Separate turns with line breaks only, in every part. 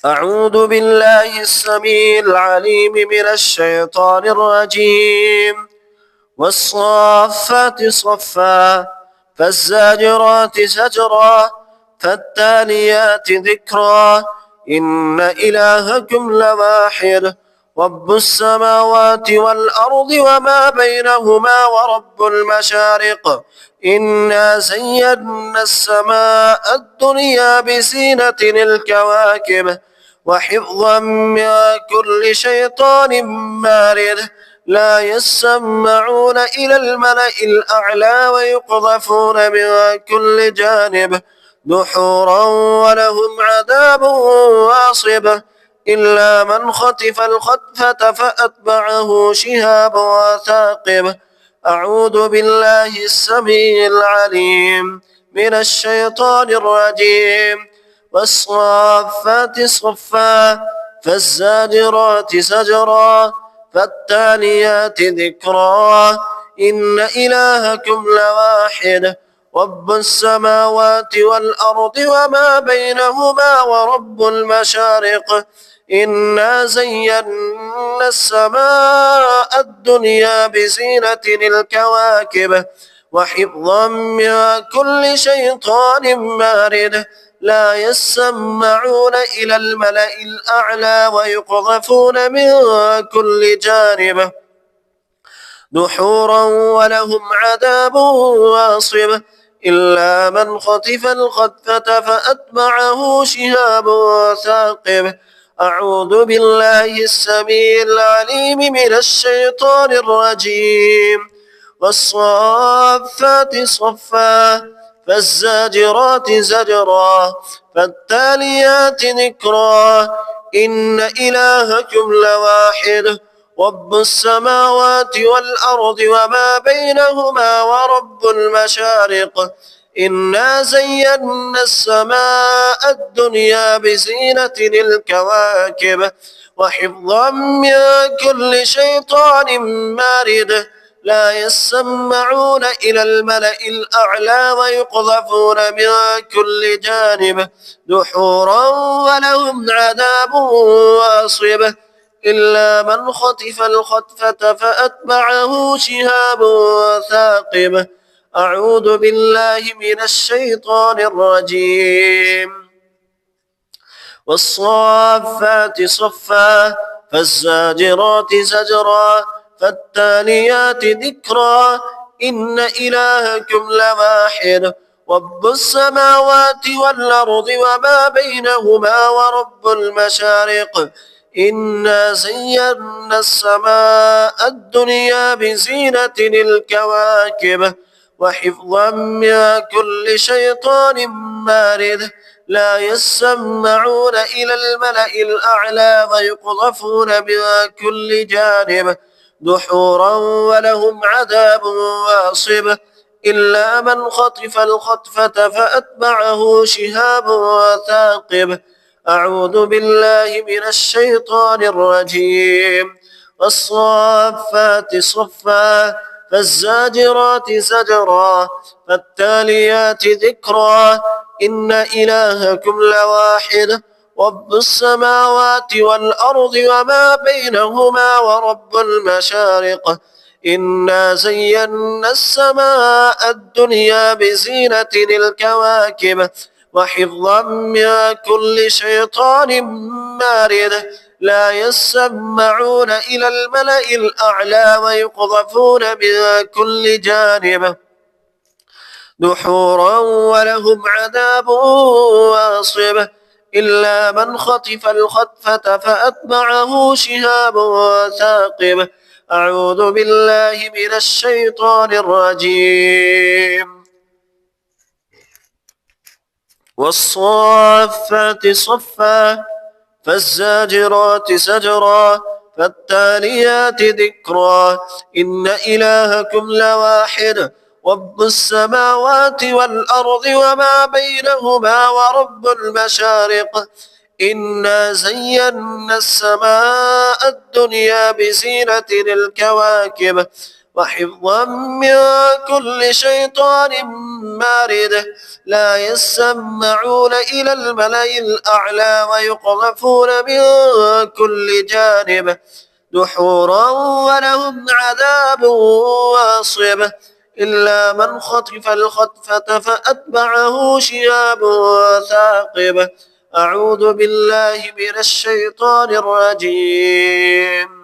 أعوذ بالله السميع العليم من الشيطان الرجيم. والصافات صفا فالزاجرات زجرا فالتاليات ذكرا إن إلهكم لواحد رب السماوات والأرض وما بينهما ورب المشارق إنا زينا السماء الدنيا بزينة الكواكب وحفظا من كل شيطان مارد لا يسمعون إلى الملأ الأعلى ويقذفون من كل جانب دحورا ولهم عذاب واصب إلا من خطف الخطفة فأتبعه شهاب ثاقب. أعوذ بالله السميع العليم من الشيطان الرجيم. والصافات صفا فالزاجرات زجرا فالتاليات ذكرا إن إلهكم لواحد رب السماوات والأرض وما بينهما ورب المشارق إنا زينا السماء الدنيا بزينة الكواكب وحفظا من كل شيطان مارد لا يسمعون إلى الملأ الأعلى ويقذفون من كل جانب دحورا ولهم عذاب واصب إلا من خطف الخطفة فأتبعه شهاب ثاقب. أعوذ بالله السميع العليم من الشيطان الرجيم. والصافات صفا فالزاجرات زجرا فالتاليات ذكرا إن إلهكم لواحد رب السماوات والأرض وما بينهما ورب المشارق إنا زينا السماء الدنيا بزينة الكواكب وحفظا من كل شيطان مارد لا يسمعون إلى الملأ الأعلى ويقذفون من كل جانب دحورا ولهم عذاب واصب إلا من خطف الخطفة فأتبعه شهاب ثاقب. أعوذ بالله من الشيطان الرجيم. والصافات صفا فالزاجرات زجرا فالتاليات ذكرا إن إلهكم لواحد رب السماوات والأرض وما بينهما ورب المشارق إنا زينا السماء الدنيا بزينة الكواكب وحفظا من كل شيطان مارد لا يسمعون إلى الملأ الأعلى ويقذفون من كل جانب دحورا ولهم عذاب واصب إلا من خطف الخطفة فأتبعه شهاب ثاقب. أعوذ بالله من الشيطان الرجيم. والصافات صفا فالزاجرات زجرا فالتاليات ذكرا إن إلهكم لواحد رب السماوات والأرض وما بينهما ورب المشارق إنا زينا السماء الدنيا بزينة الكواكب وحفظا من كل شيطان مارد لا يسمعون إلى الملأ الأعلى ويقذفون من كل جانب دحورا ولهم عذاب واصب إلا من خطف الخطفة فأتبعه شهاب ثاقب. أعوذ بالله من الشيطان الرجيم. والصافات صفا فالزاجرات زجرا فالتاليات ذكرا إن إلهكم لواحد رب السماوات والأرض وما بينهما ورب المشارق إنا زينا السماء الدنيا بزينة الكواكب وحفظا من كل شيطان مارد لا يسمعون إلى الملأ الأعلى ويقذفون من كل جانب دحورا ولهم عذاب واصب إلا من خطف الخطفة فأتبعه شهاب ثاقب. أعوذ بالله من الشيطان الرجيم.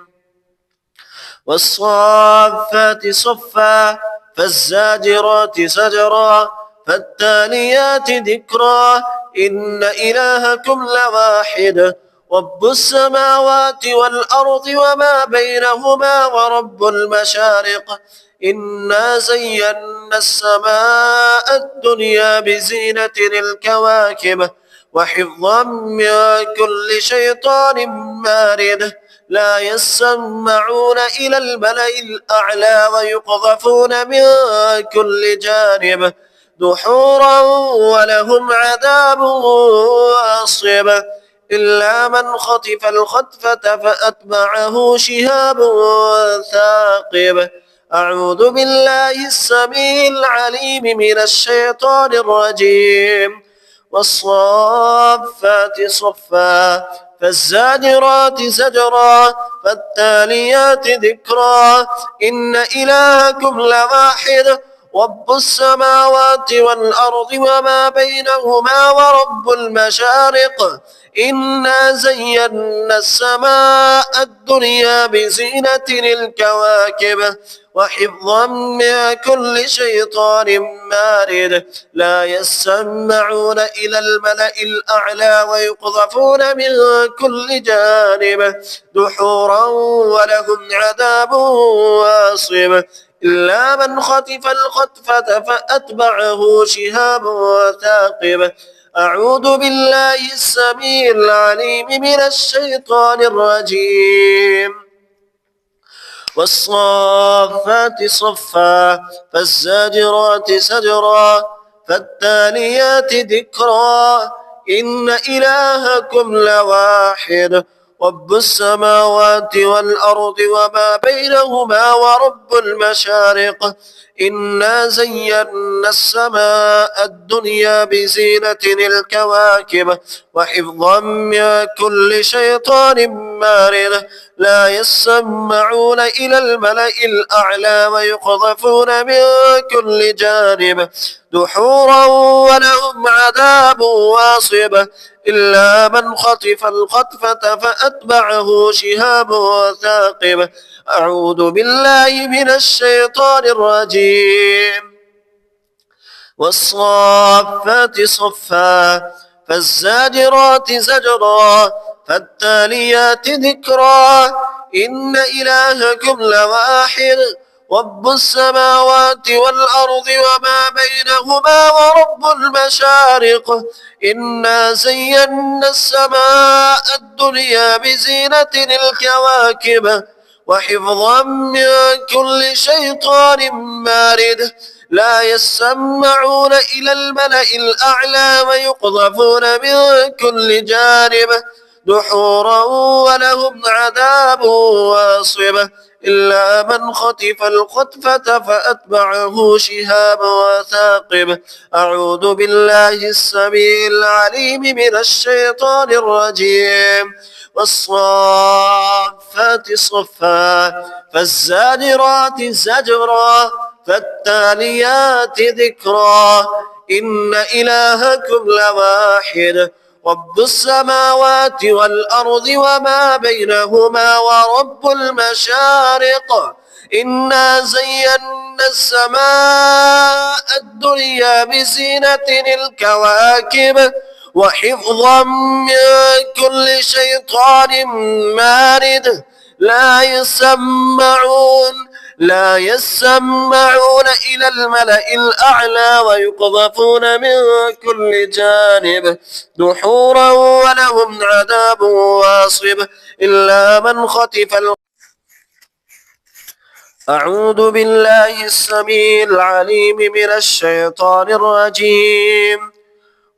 والصافات صفا فالزاجرات زجرا فالتاليات ذكرا إن إلهكم لواحد رب السماوات والأرض وما بينهما ورب المشارق إنا زينا السماء الدنيا بزينة الكواكب وحفظا من كل شيطان مارد لا يسمعون إلى الملأ الأعلى ويقذفون من كل جانب دحورا ولهم عذاب واصب إلا من خطف الخطفة فأتبعه شهاب ثاقب. أعوذ بالله السميع العليم من الشيطان الرجيم. والصافات صفا فالزاجرات زجرا فالتاليات ذكرا إن إلهكم لواحد رب السماوات والأرض وما بينهما ورب المشارق إنا زينا السماء الدنيا بزينة الكواكب وحفظا من كل شيطان مارد لا يسمعون إلى الملأ الأعلى ويقذفون من كل جانب دحورا ولهم عذاب واصب إلا من خطف الخطفة فأتبعه شهاب ثاقب. أعوذ بالله السميع العليم من الشيطان الرجيم. والصافات صفا فالزاجرات زجرا فالتاليات ذكرا إن إلهكم لواحد رب السماوات والأرض وما بينهما ورب المشارق إنا زينا السماء الدنيا بزينة الكواكب وحفظا من كل شيطان مارد لا يسمعون إلى الملأ الأعلى ويقذفون من كل جانب دحورا ولهم عذاب واصب إلا من خطف الخطفة فأتبعه شهاب ثاقب. أعوذ بالله من الشيطان الرجيم. والصافات صفا فالزاجرات زجرا فالتاليات ذكرا إن إلهكم لواحد رب السماوات والأرض وما بينهما ورب المشارق إنا زينا السماء الدنيا بزينة الكواكب وحفظا من كل شيطان مارد لا يسمعون إلى الملأ الأعلى ويقذفون من كل جانب دحورا ولهم عذاب واصب إلا من خطف الخطفة فأتبعه شهاب ثاقب. أعوذ بالله السميع العليم من الشيطان الرجيم. والصافات صفا فالزاجرات زجرا فالتاليات ذكرا إن إلهكم لواحد رب السماوات والأرض وما بينهما ورب المشارق إنا زينا السماء الدنيا بزينة الكواكب وحفظا من كل شيطان مارد لا يسمعون إلى الملأ الأعلى ويقذفون من كل جانب دحورا ولهم عذاب واصب إلا من خطف أعوذ بالله السميع العليم من الشيطان الرجيم.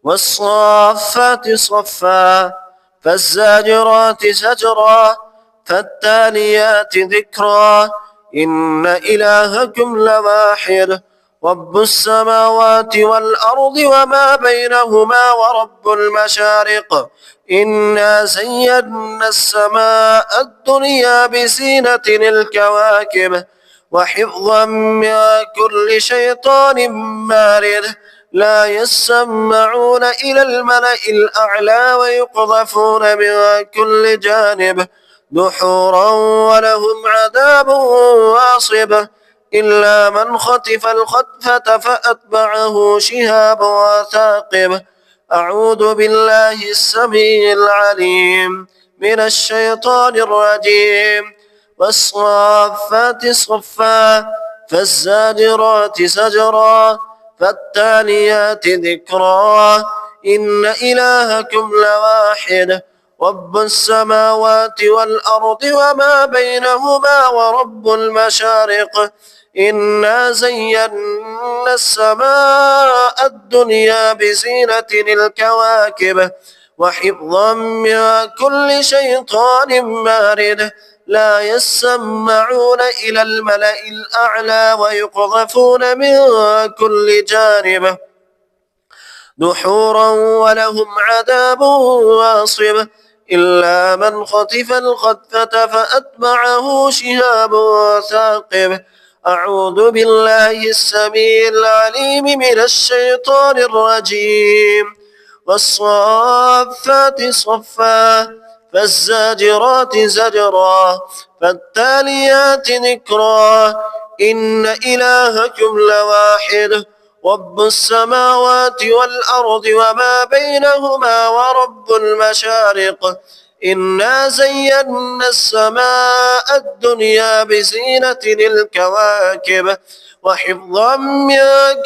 والصافات صفا فالزاجرات زجرا فالتاليات ذكرا إن إلهكم لواحد رب السماوات والأرض وما بينهما ورب المشارق إنا زينا السماء الدنيا بزينة الكواكب وحفظا من كل شيطان مارد لا يسمعون إلى الملأ الأعلى ويقذفون من كل جانب دحورا ولهم عذاب واصب إلا من خطف الخطفة فأتبعه شهاب ثاقب أعوذ بالله السميع العليم من الشيطان الرجيم والصافات صفا فالزاجرات زجرا فالتاليات ذكرا إن إلهكم لواحد رب السماوات والأرض وما بينهما ورب المشارق إنا زينا السماء الدنيا بزينة الكواكب وحفظا من كل شيطان مارد لا يسمعون إلى الملأ الأعلى ويقذفون من كل جانب دحورا ولهم عذاب واصب إلا من خطف الخطفة فأتبعه شهاب ثاقب أعوذ بالله السميع العليم من الشيطان الرجيم والصافات صفا فالزاجرات زجرا فالتاليات ذكرا إن إلهكم لواحد رب السماوات والأرض وما بينهما ورب المشارق إنا زينا السماء الدنيا بزينة الكواكب وحفظا من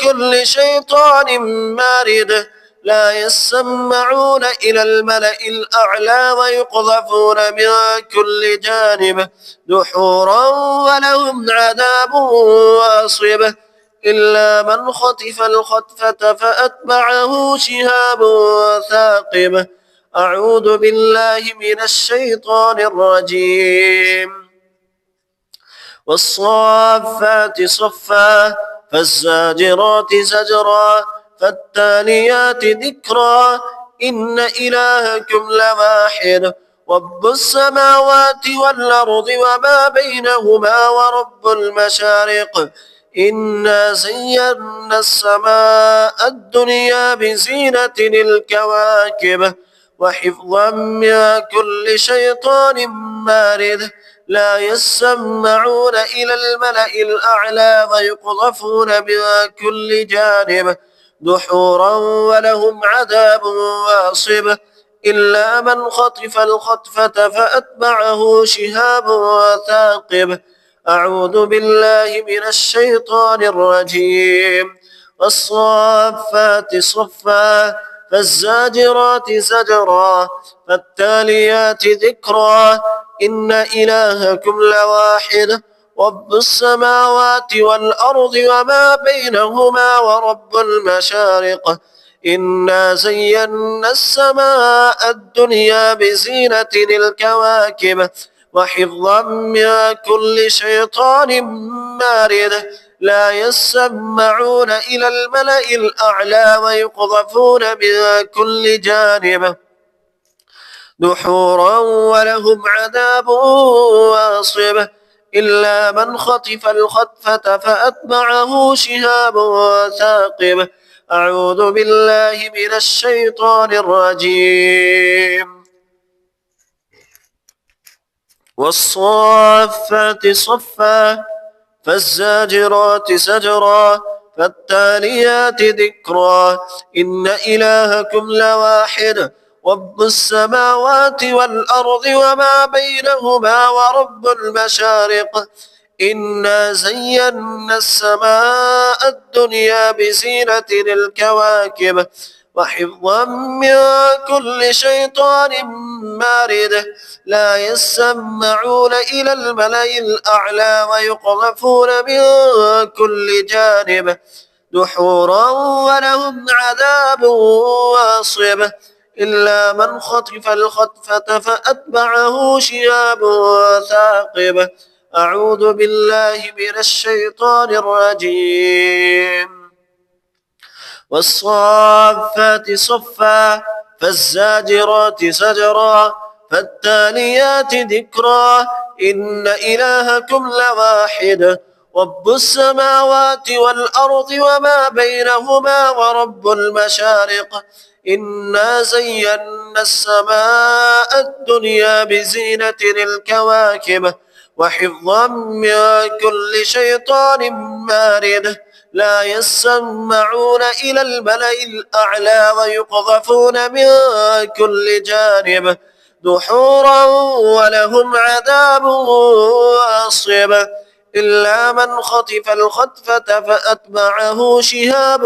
كل شيطان مارد لا يسمعون إلى الملأ الأعلى ويقذفون من كل جانب دحورا ولهم عذاب واصب إلا من خطف الخطفة فأتبعه شهاب ثاقب أعوذ بالله من الشيطان الرجيم والصافات صفا فالزاجرات زجرا فالتاليات ذكرا إن إلهكم لواحد رب السماوات والأرض وما بينهما ورب المشارق إنا زينا السماء الدنيا بزينة الكواكب وحفظا من كل شيطان مارد لا يسمعون إلى الملأ الأعلى ويقذفون من كل جانب دحورا ولهم عذاب واصب إلا من خطف الخطفة فأتبعه شهاب ثاقب أعوذ بالله من الشيطان الرجيم والصافات صفا فالزاجرات زجرا فالتاليات ذكرا إن إلهكم لواحد رب السماوات والأرض وما بينهما ورب المشارق إنا زينا السماء الدنيا بزينة الكواكب وحفظا من كل شيطان مارد لا يسمعون إلى الملأ الأعلى ويقذفون من كل جانب دحورا ولهم عذاب واصب إلا من خطف الخطفة فأتبعه شهاب ثاقب أعوذ بالله من الشيطان الرجيم والصافات صفا فالزاجرات زجرا فالتاليات ذكرا إن إلهكم لواحد رب السماوات والأرض وما بينهما ورب المشارق إنا زينا السماء الدنيا بزينة الكواكب وحفظا من كل شيطان مارد لا يسمعون إلى الملأ الأعلى ويقذفون من كل جانب دحورا ولهم عذاب واصب إلا من خطف الخطفة فأتبعه شهاب ثاقب أعوذ بالله من الشيطان الرجيم والصافات صفا فالزاجرات زجرا فالتاليات ذكرا إن إلهكم لواحد رب السماوات والأرض وما بينهما ورب المشارق إنا زينا السماء الدنيا بزينة الكواكب وحفظا من كل شيطان مارد لا يسمعون إلى الملأ الأعلى ويقذفون من كل جانب دحورا ولهم عذاب واصب إلا من خطف الخطفة فأتبعه شهاب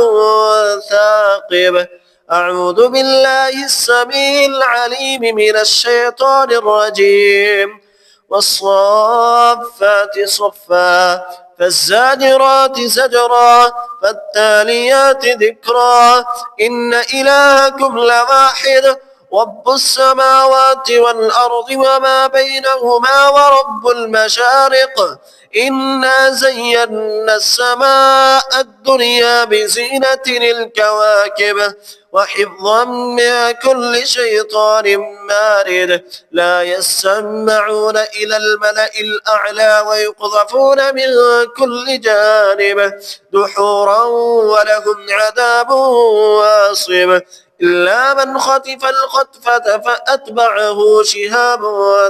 ثاقب أعوذ بالله السميع العليم من الشيطان الرجيم والصافات صفا فالزاجرات زجرا فالتاليات ذكرا إن إلهكم لواحد رب السماوات والأرض وما بينهما ورب المشارق إنا زينا السماء الدنيا بزينة الكواكب وحفظا من كل شيطان مارد لا يسمعون إلى الملأ الأعلى ويقذفون من كل جانب دحورا ولهم عذاب واصب إلا من خطف الخطفة فأتبعه شهاب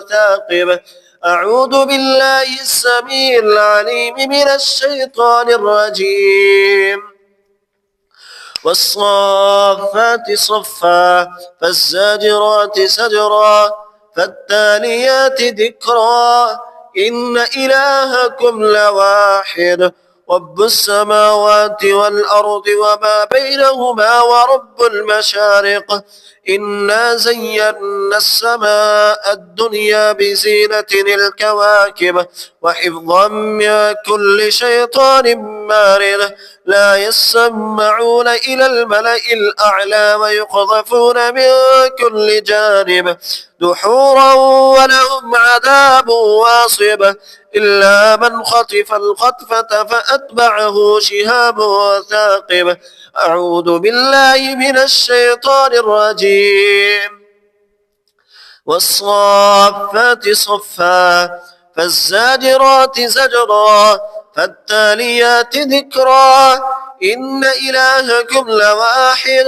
ثاقب أعوذ بالله السميع العليم من الشيطان الرجيم والصافات صفا فالزاجرات زجرا فالتاليات ذكرا إن إلهكم لواحد رب السماوات والأرض وما بينهما ورب المشارق إنا زينا السماء الدنيا بزينة الكواكب وحفظا من كل شيطان مارد لا يسمعون إلى الملأ الأعلى ويقذفون من كل جانب دحورا ولهم عذاب واصب إلا من خطف الخطفة فأتبعه شهاب ثاقب أعوذ بالله من الشيطان الرجيم والصافات صفا فالزاجرات زجرا فالتاليات ذكرا إن إلهكم لواحد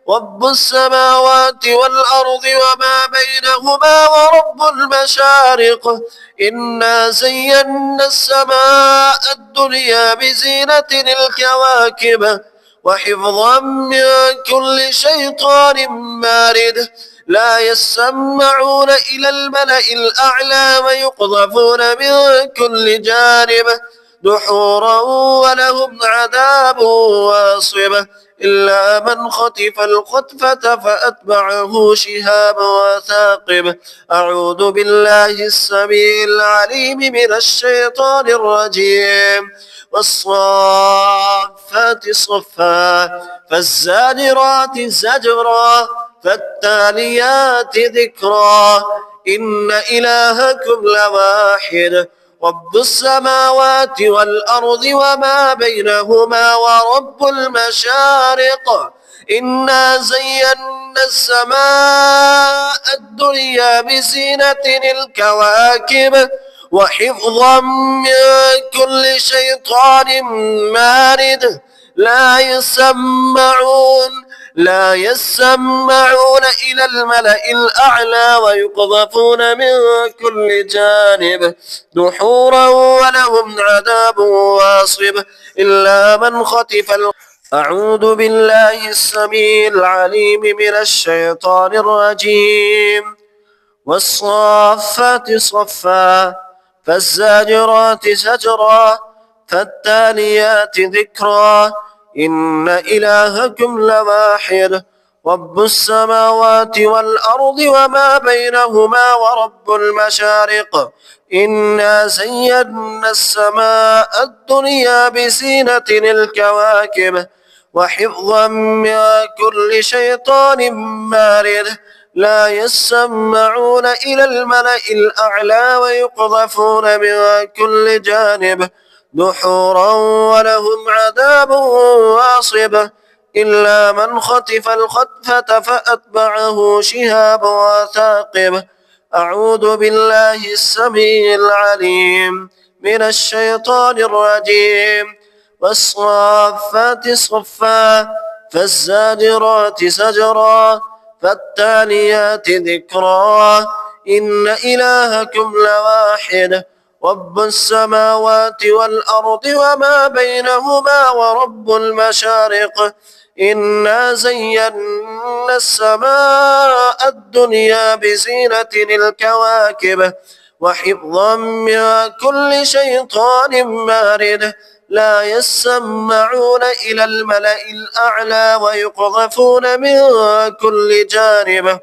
رب السماوات والأرض وما بينهما ورب المشارق إنا زينا السماء الدنيا بزينة الكواكب وحفظا من كل شيطان مارد لا يسمعون إلى الملأ الأعلى ويقذفون من كل جانب دحورا ولهم عذاب واصب إلا من خطف الخطفة فأتبعه شهاب ثاقب أعوذ بالله السميع العليم من الشيطان الرجيم والصافات صفا فالزاجرات زجرا فالتاليات ذكرا إن إلهكم لواحد رب السماوات والأرض وما بينهما ورب المشارق إنا زينا السماء الدنيا بزينة الكواكب وحفظا من كل شيطان مارد لا يسمعون إلى الملأ الأعلى ويقذفون من كل جانب دحورا ولهم عذاب واصب إلا من خطف أعوذ بالله السميع العليم من الشيطان الرجيم والصافات صفا فالزاجرات زجرا فالتاليات ذكرا إن إلهكم لواحد رب السماوات والأرض وما بينهما ورب المشارق إنا زينا السماء الدنيا بزينة الكواكب وحفظا من كل شيطان مارد لا يسمعون إلى الملأ الأعلى ويقذفون من كل جانب دحورا ولهم عذاب واصب إلا من خطف الخطفة فأتبعه شهاب وثاقب. أعوذ بالله السميع العليم من الشيطان الرجيم. والصافات صفا فالزاجرات زجرا فالتاليات ذكرا إن إلهكم لواحد رب السماوات والأرض وما بينهما ورب المشارق إنا زينا السماء الدنيا بزينة الكواكب وحفظا من كل شيطان مارد لا يسمعون إلى الملأ الأعلى ويقذفون من كل جانب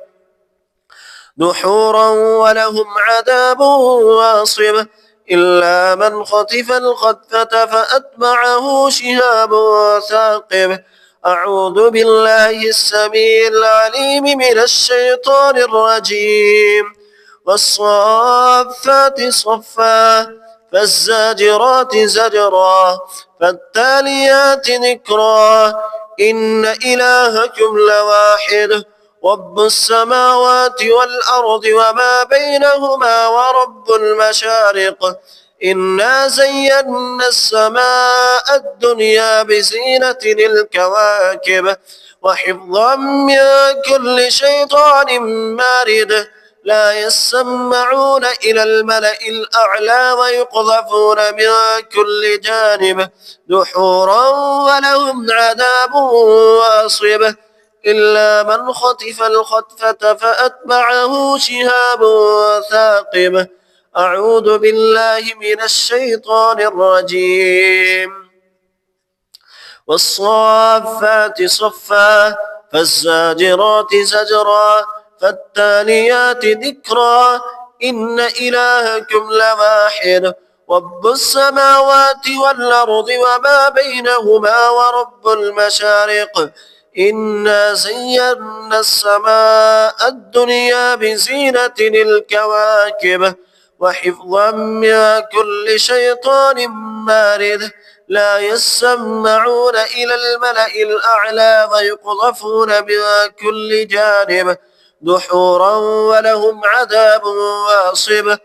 دحورا ولهم عذاب واصب إلا من خطف الخطفة فأتبعه شهاب ثاقب. أعوذ بالله السميع العليم من الشيطان الرجيم. والصافات صفا فالزاجرات زجرا فالتاليات ذكرا إن إلهكم لواحد رب السماوات والأرض وما بينهما ورب المشارق إنا زينا السماء الدنيا بزينة الكواكب وحفظا من كل شيطان مارد لا يسمعون إلى الملأ الأعلى ويقذفون من كل جانب دحورا ولهم عذاب واصب إلا من خطف الخطفة فأتبعه شهاب ثاقب. أعوذ بالله من الشيطان الرجيم. والصافات صفا فالزاجرات زجرا فالتاليات ذكرا إن إلهكم لواحد رب السماوات والأرض وما بينهما ورب المشارق إنا زينا السماء الدنيا بزينة الكواكب وحفظا من كل شيطان مارد لا يسمعون إلى الملأ الأعلى ويقذفون من كل جانب دحورا ولهم عذاب واصب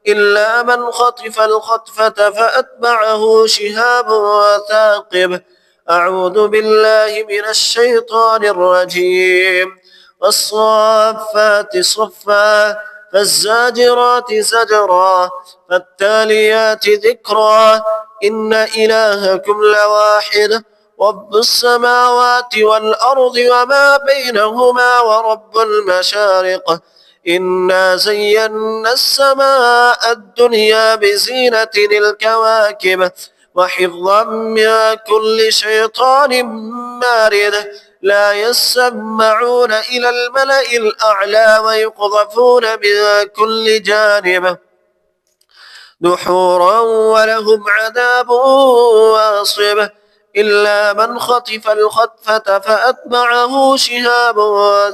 إلا من خطف الخطفة فأتبعه شهاب ثاقب. أعوذ بالله من الشيطان الرجيم. والصافات صفا فالزاجرات زجرا فالتاليات ذكرا إن إلهكم لواحد رب السماوات والأرض وما بينهما ورب المشارق إنا زينا السماء الدنيا بزينة الكواكب وحفظا من كل شيطان مارد لا يسمعون إلى الملأ الأعلى ويقذفون من كل جانب دحورا ولهم عذاب واصب إلا من خطف الخطفة فأتبعه شهاب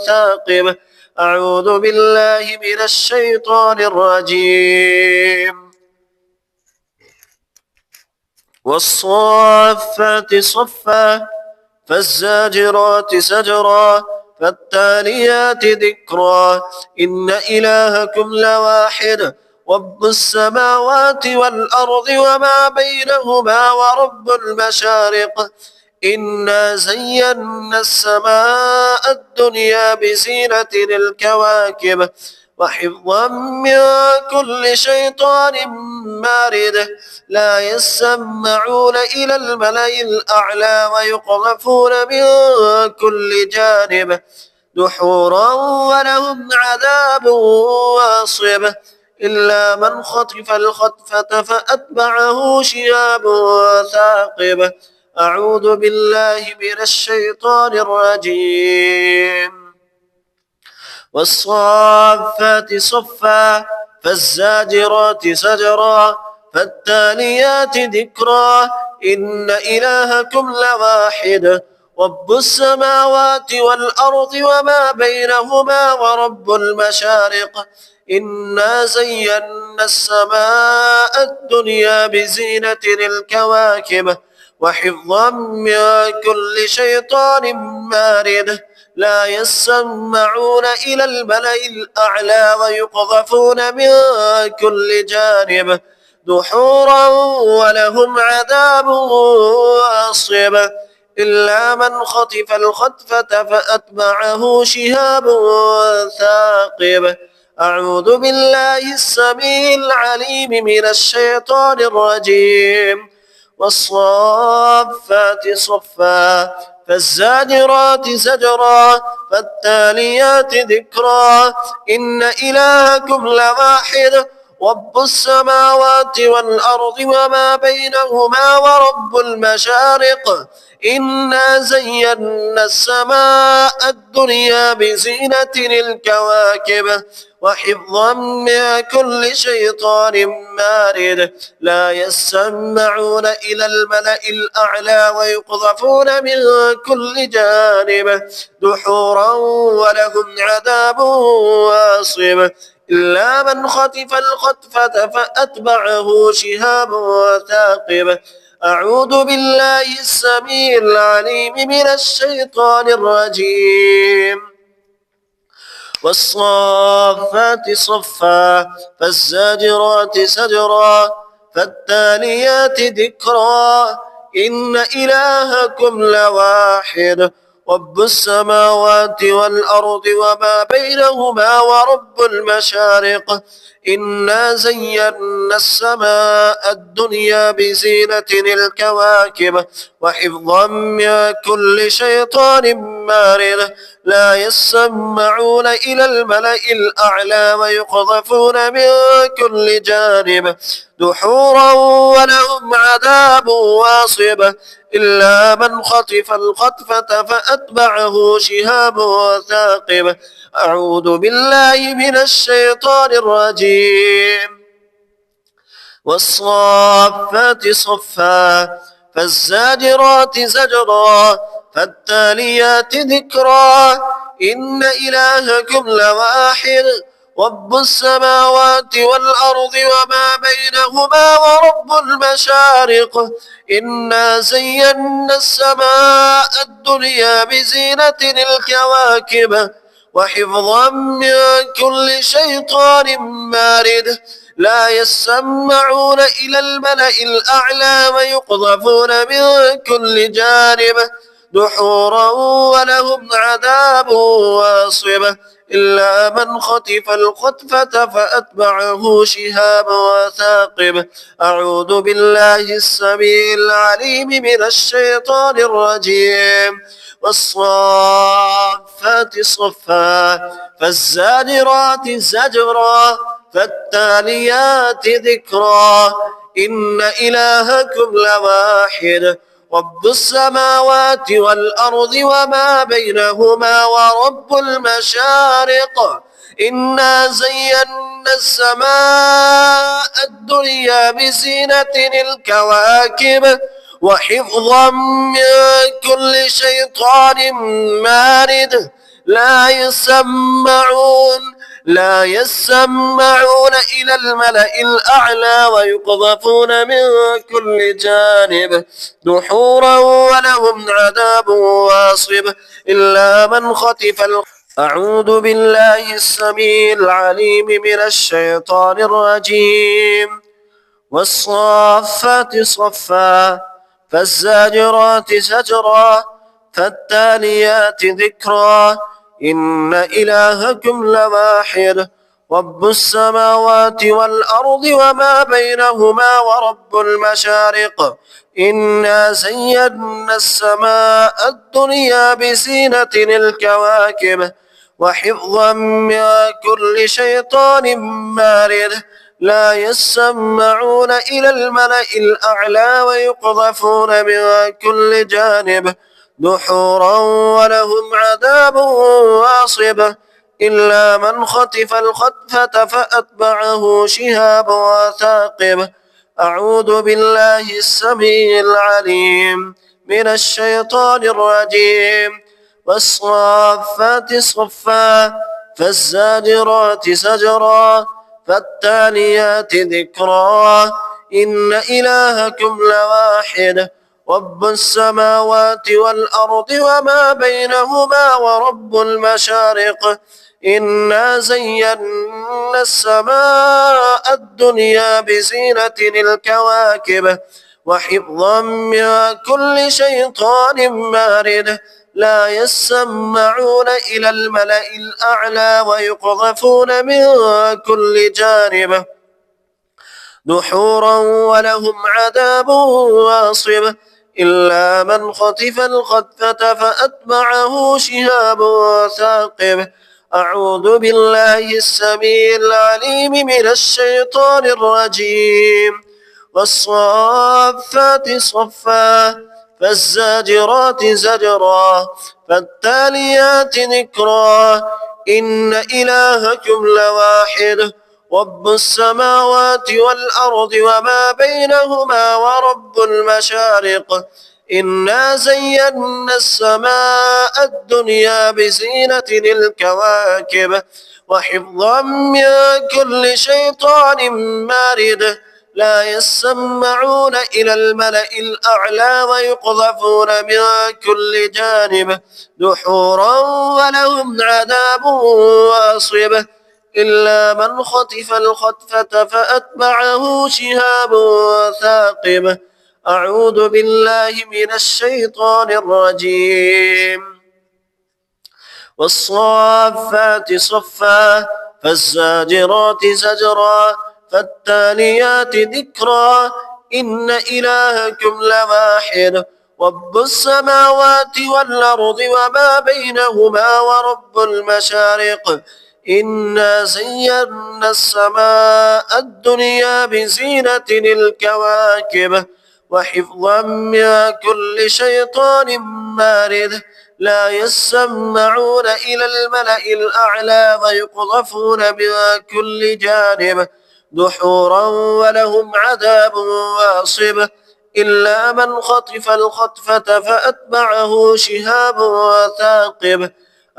ثاقب. أعوذ بالله من الشيطان الرجيم. والصافات صفا فالزاجرات زجرا فالتاليات ذكرا إن إلهكم لواحد رب السماوات والأرض وما بينهما ورب المشارق إنا زينا السماء الدنيا بزينة الكواكب وحفظا من كل شيطان مارد لا يسمعون إلى الملأ الأعلى ويقذفون من كل جانب دحورا ولهم عذاب واصب إلا من خطف الخطفة فأتبعه شهاب ثاقب. أعوذ بالله من الشيطان الرجيم. والصافات صفا فالزاجرات زجرا فالتاليات ذكرا إن إلهكم لواحد رب السماوات والأرض وما بينهما ورب المشارق إنا زينا السماء الدنيا بزينة الكواكب وحفظا من كل شيطان مارد لا يسمعون إلى الملأ الأعلى ويقذفون من كل جانب دحورا ولهم عذاب واصب إلا من خطف الخطفة فأتبعه شهاب ثاقب أعوذ بالله السميع العليم من الشيطان الرجيم والصافات صفا فالزاجرات زجرا فالتاليات ذكرا إن إلهكم لواحد رب السماوات والأرض وما بينهما ورب المشارق إنا زينا السماء الدنيا بزينة الكواكب وحفظا من كل شيطان مارد لا يسمعون إلى الملأ الأعلى ويقذفون من كل جانب دحورا ولهم عذاب واصب إلا من خطف الخطفة فأتبعه شهاب ثاقب أعوذ بالله السميع العليم من الشيطان الرجيم والصافات صفا فالزاجرات زجرا فالتاليات ذكرا إن إلهكم لواحد رب السماوات والأرض وما بينهما ورب المشارق إنا زينا السماء الدنيا بزينة الكواكب وحفظا من كل شيطان مارد لا يسمعون إلى الملأ الأعلى ويقذفون من كل جانب دحورا ولهم عذاب واصب إلا من خطف الخطفة فأتبعه شهاب ثاقب أعوذ بالله من الشيطان الرجيم والصافات صفا فالزاجرات زجرا فالتاليات ذكرا إن إلهكم لواحد رب السماوات والأرض وما بينهما ورب المشارق إنا زينا السماء الدنيا بزينة الكواكب وحفظا من كل شيطان مارد لا يسمعون إلى الملأ الأعلى ويقذفون من كل جانب دحورا ولهم عذاب واصب إلا من خطف الخطفة فأتبعه شهاب ثاقب أعوذ بالله السميع العليم من الشيطان الرجيم والصافات صفا فالزاجرات زجرا فالتاليات ذكرا إن إلهكم لواحد رب السماوات والأرض وما بينهما ورب المشارق إنا زينا السماء الدنيا بزينة الكواكب وحفظا من كل شيطان مارد لا يسمعون إلى الملأ الأعلى ويقذفون من كل جانب دحورا ولهم عذاب واصب إلا من خطف أعوذ بالله السميع العليم من الشيطان الرجيم والصافات صفا فالزاجرات زجرا فالتاليات ذكرا إن إلهكم لواحد رب السماوات والأرض وما بينهما ورب المشارق إنا زينا السماء الدنيا بزينة الكواكب وحفظا من كل شيطان مارد لا يسمعون إلى الملأ الأعلى ويقذفون من كل جانب دحورا ولهم عذاب واصب إلا من خطف الخطفة فأتبعه شهاب ثاقب أعوذ بالله السميع العليم من الشيطان الرجيم. والصافات صفا فالزاجرات زجرا فالتاليات ذكرا إن إلهكم لواحد رب السماوات والأرض وما بينهما ورب المشارق إنا زينا السماء الدنيا بزينة الكواكب وحفظا من كل شيطان مارد لا يسمعون إلى الملأ الأعلى ويقذفون من كل جانب دحورا ولهم عذاب واصب إلا من خطف الخطفة فأتبعه شهاب ثاقب أعوذ بالله السميع العليم من الشيطان الرجيم. والصافات صفا فالزاجرات زجرا فالتاليات ذكرا إن إلهكم لواحد رب السماوات والأرض وما بينهما ورب المشارق إنا زينا السماء الدنيا بزينة الكواكب وحفظا من كل شيطان مارد لا يسمعون إلى الملأ الأعلى ويقذفون من كل جانب دحورا ولهم عذاب واصب إلا من خطف الخطفة فأتبعه شهاب ثاقب أعوذ بالله من الشيطان الرجيم. والصافات صفا فالزاجرات زجرا فالتاليات ذكرا إن إلهكم لواحد رب السماوات والأرض وما بينهما ورب المشارق إنا زينا السماء الدنيا بزينة الكواكب وحفظا من كل شيطان مارد لا يسمعون إلى الملأ الأعلى ويقذفون من كل جانب دحورا ولهم عذاب واصب إلا من خطف الخطفة فأتبعه شهاب ثاقب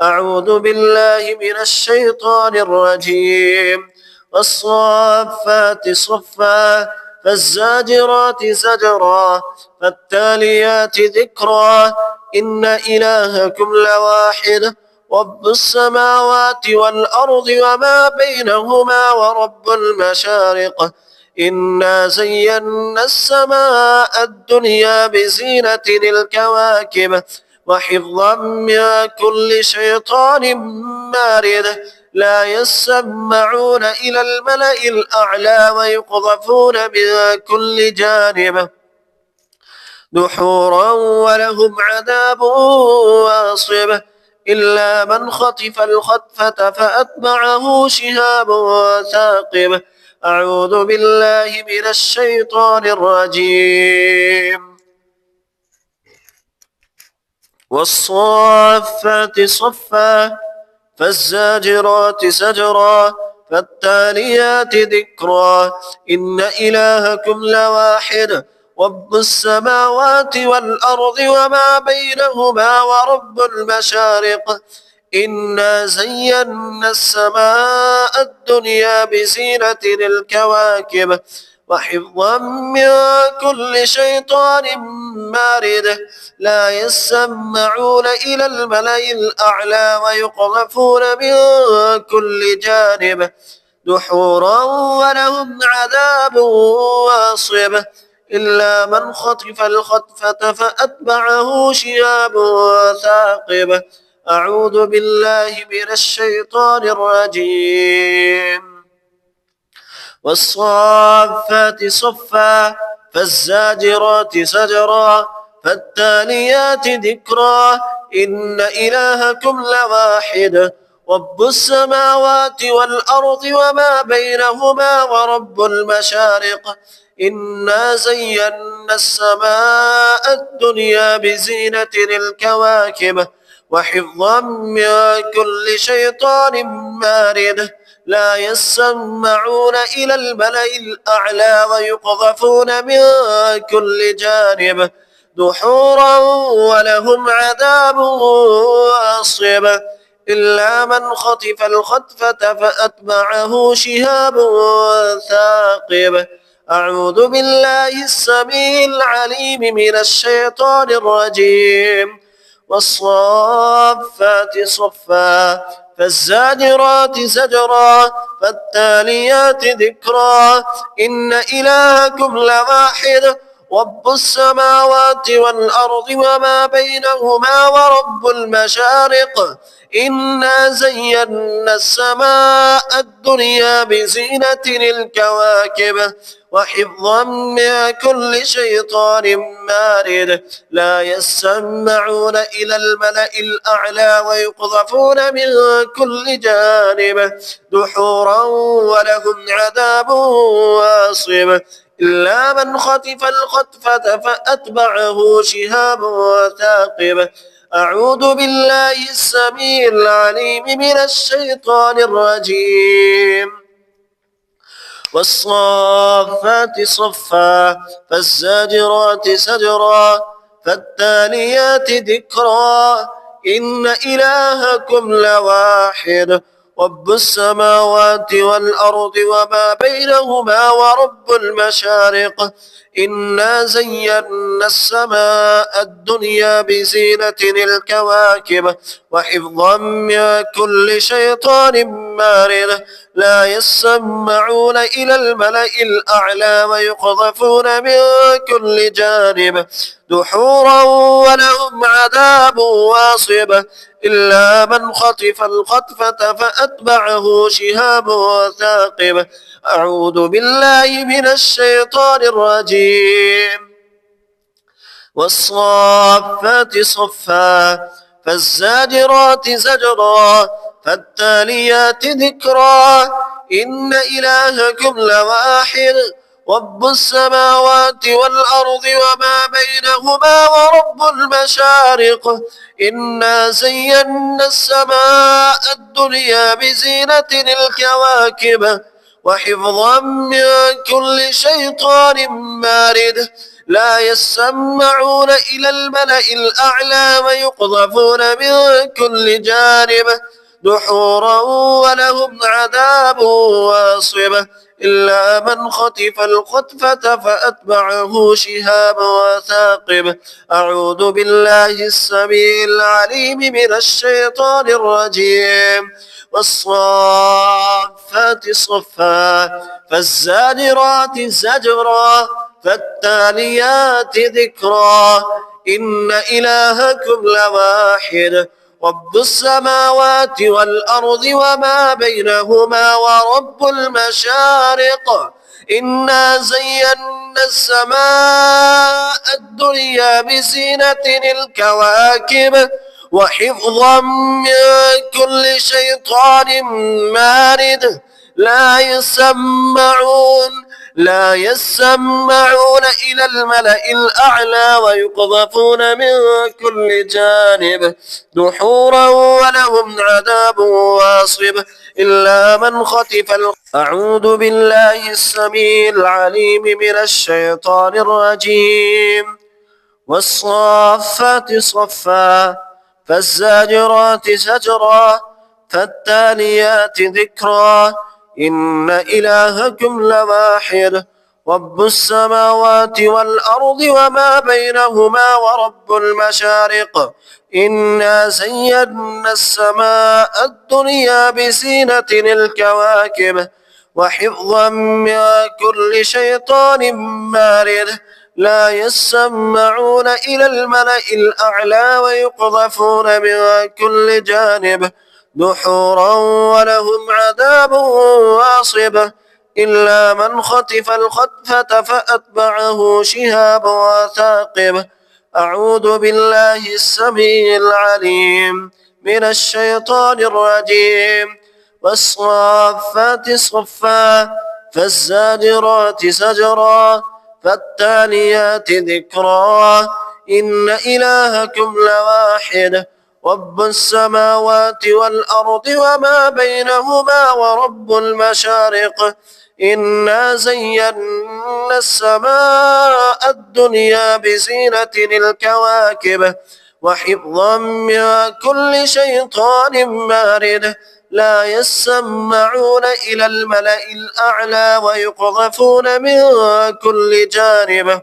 أعوذ بالله من الشيطان الرجيم. والصافات صفا فالزاجرات زجرا فالتاليات ذكرا إن إلهكم لواحد رب السماوات والأرض وما بينهما ورب المشارق إنا زينا السماء الدنيا بزينة الكواكب وحفظا من كل شيطان مارد لا يسمعون إلى الملأ الأعلى ويقذفون من كل جانب دحورا ولهم عذاب واصب إلا من خطف الخطفة فأتبعه شهاب ثاقب أعوذ بالله من الشيطان الرجيم. والصافات صفا فالزاجرات زجرا فالتاليات ذكرا إن إلهكم لواحد رب السماوات والأرض وما بينهما ورب المشارق إنا زينا السماء الدنيا بزينة الكواكب وحفظا من كل شيطان مارد لا يسمعون إلى الملأ الأعلى ويقذفون من كل جانب دحورا ولهم عذاب واصب إلا من خطف الخطفة فأتبعه شهاب ثاقب أعوذ بالله من الشيطان الرجيم. والصافات صفا فالزاجرات زجرا فالتاليات ذكرا إن إلهكم لواحد رب السماوات والأرض وما بينهما ورب المشارق إنا زينا السماء الدنيا بزينة الكواكب وحفظا من كل شيطان مارد لا يسمعون إلى الملأ الأعلى ويقذفون من كل جانب دحورا ولهم عذاب واصب إلا من خطف الخطفة فأتبعه شهاب ثاقب أعوذ بالله السميع العليم من الشيطان الرجيم والصافات صفا فالزاجرات زجرا فالتاليات ذكرا إن إلهكم لواحد رب السماوات والأرض وما بينهما ورب المشارق إنا زينا السماء الدنيا بزينة الكواكب وحفظا من كل شيطان مارد لا يسمعون إلى الملأ الأعلى ويقذفون من كل جانب دحورا ولهم عذاب واصب إلا من خطف الخطفة فأتبعه شهاب ثاقب أعوذ بالله السميع العليم من الشيطان الرجيم والصافات صفا فالزاجرات زجرا فالتاليات ذكرا إن إلهكم لواحد رب السماوات والأرض وما بينهما ورب المشارق إنا زينا السماء الدنيا بزينة الكواكب وحفظا من كل شيطان مارد لا يسمعون إلى الملأ الأعلى ويقذفون من كل جانب دحورا ولهم عذاب واصب إلا من خطف الخطفة فأتبعه شهاب ثاقب أعوذ بالله من الشيطان الرجيم والصافات صفا فالزاجرات زجرا فالتاليات ذكرا إن إلهكم لواحد رب السماوات والأرض وما بينهما ورب المشارق إنا زينا السماء الدنيا بزينة الكواكب وحفظا من كل شيطان مارد لا يسمعون إلى الملأ الأعلى ويقذفون من كل جانب دحورا ولهم عذاب واصب إلا من خطف الخطفة فأتبعه شهاب ثاقب أعوذ بالله السميع العليم من الشيطان الرجيم والصافات صفا فالزاجرات زجرا فالتاليات ذكرا إن إلهكم لواحد رب السماوات والأرض وما بينهما ورب المشارق إنا زينا السماء الدنيا بزينة الكواكب وحفظا من كل شيطان مارد لا يسمعون إلى الملأ الأعلى ويقذفون من كل جانب دحورا ولهم عذاب واصب إلا من خطف أعوذ بالله السميع العليم من الشيطان الرجيم والصافات صفا فالزاجرات زجرا فالتاليات ذكرا إن إلهكم لواحد رب السماوات والأرض وما بينهما ورب المشارق إنا زينا السماء الدنيا بزينة الكواكب وحفظا من كل شيطان مارد لا يسمعون إلى الملأ الأعلى ويقذفون من كل جانب دحورا ولهم عذاب واصب إلا من خطف الخطفة فأتبعه شهاب ثاقب أعوذ بالله السميع العليم من الشيطان الرجيم والصافات صفا فالزاجرات زجرا فالتاليات ذكرا إن إلهكم لواحد رب السماوات والأرض وما بينهما ورب المشارق إنا زينا السماء الدنيا بزينة الكواكب وحفظا من كل شيطان مارد لا يسمعون إلى الملأ الأعلى ويقذفون من كل جانب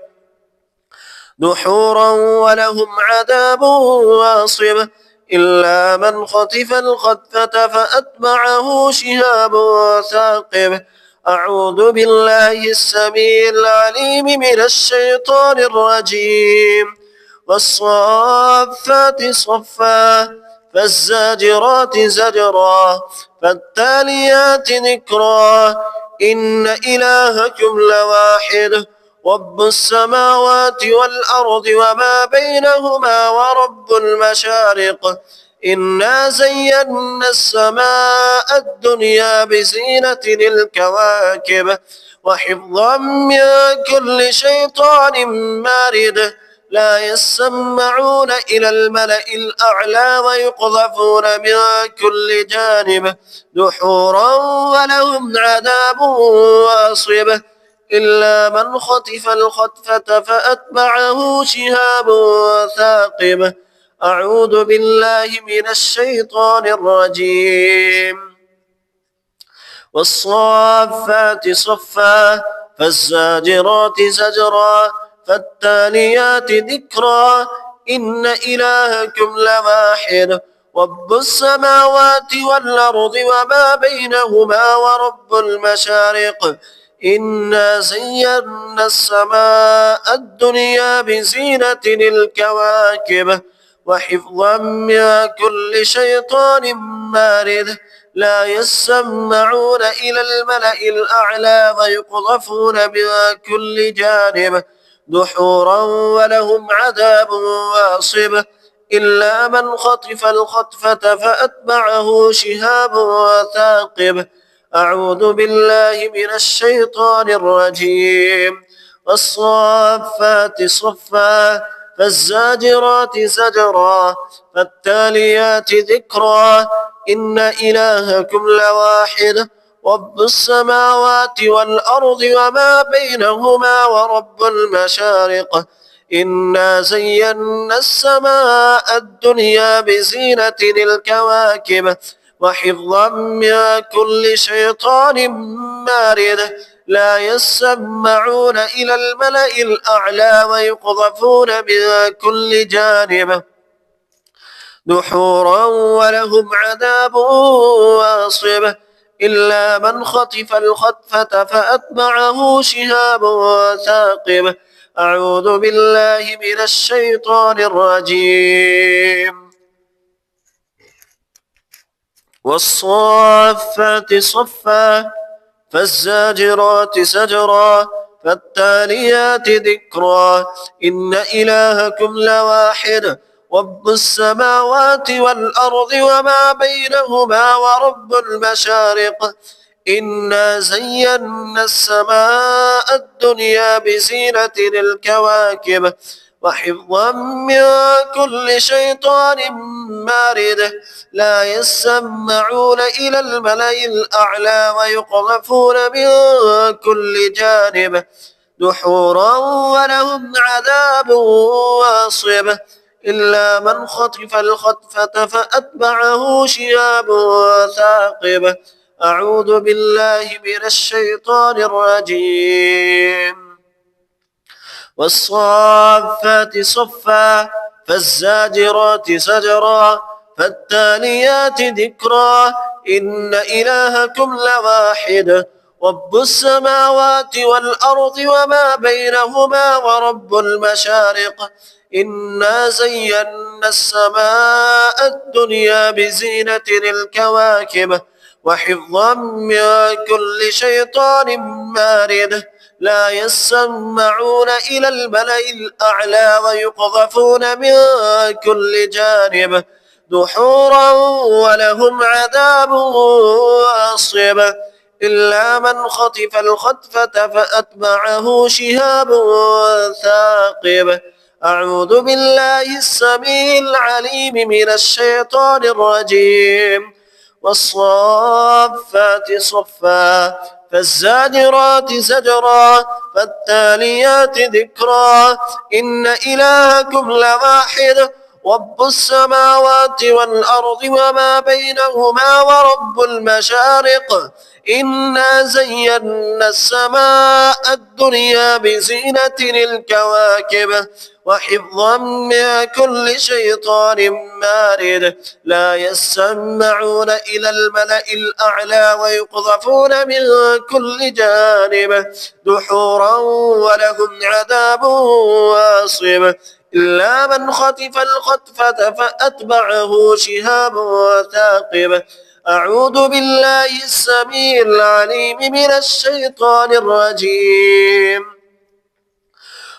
دحورا ولهم عذاب واصب إلا من خطف الخطفة فأتبعه شهاب ثاقب أعوذ بالله السميع العليم من الشيطان الرجيم والصافات صفا فالزاجرات زجرا فالتاليات ذكرا إن إلهكم لواحد رب السماوات والأرض وما بينهما ورب المشارق إنا زينا السماء الدنيا بزينة الكواكب وحفظا من كل شيطان مارد لا يسمعون إلى الملأ الأعلى ويقذفون من كل جانب دحورا ولهم عذاب واصب إلا من خطف الخطفة فأتبعه شهاب ثاقب أعوذ بالله من الشيطان الرجيم والصافات صفا فالزاجرات زجرا فالتاليات ذكرا إن إلهكم لواحد رب السماوات والأرض وما بينهما ورب المشارق إنا زينا السماء الدنيا بزينة الكواكب وحفظا من كل شيطان مارد لا يسمعون إلى الملأ الأعلى ويقذفون من كل جانب دحورا ولهم عذاب واصب إلا من خطف الخطفة فأتبعه شهاب ثاقب أعوذ بالله من الشيطان الرجيم والصافات صفا فالزاجرات زجرا فالتاليات ذكرا إن إلهكم لواحد رب السماوات والأرض وما بينهما ورب المشارق إنا زينا السماء الدنيا بزينة الكواكب وحفظا من كل شيطان مارد لا يسمعون إلى الملأ الأعلى ويقذفون من كل جانب دحورا ولهم عذاب واصب إلا من خطف الخطفة فأتبعه شهاب ثاقب أعوذ بالله من الشيطان الرجيم والصافات صفا فالزاجرات زجرا فالتاليات ذكرا إن إلهكم لواحد رب السماوات والأرض وما بينهما ورب المشارق إنا زينا السماء الدنيا بزينة الكواكب وحفظا من كل شيطان مارد لا يسمعون إلى الملأ الأعلى ويقذفون من كل جانب دحورا ولهم عذاب واصب إلا من خطف الخطفة فأتبعه شهاب ثاقب أعوذ بالله من الشيطان الرجيم والصافات صفا فالزاجرات زجرا فالتاليات ذكرا إن إلهكم لواحد رب السماوات والأرض وما بينهما ورب المشارق إنا زينا السماء الدنيا بزينة الكواكب وحفظا من كل شيطان مارد لا يسمعون إلى الملأ الأعلى ويقذفون من كل جانب دحورا ولهم عذاب واصب إلا من خطف الخطفة فأتبعه شهاب ثاقب أعوذ بالله السميع العليم من الشيطان الرجيم. والصافات صفا فالزاجرات زجرا فالتاليات ذكرا إن إلهكم لواحد رب السماوات والأرض وما بينهما ورب المشارق إنا زينا السماء الدنيا بزينة الكواكب وحفظا من كل شيطان مارد لا يسمعون إلى الملأ الأعلى ويقذفون من كل جانب دحورا ولهم عذاب واصب إلا من خطف الخطفة فأتبعه شهاب ثاقب. أعوذ بالله السميع العليم من الشيطان الرجيم.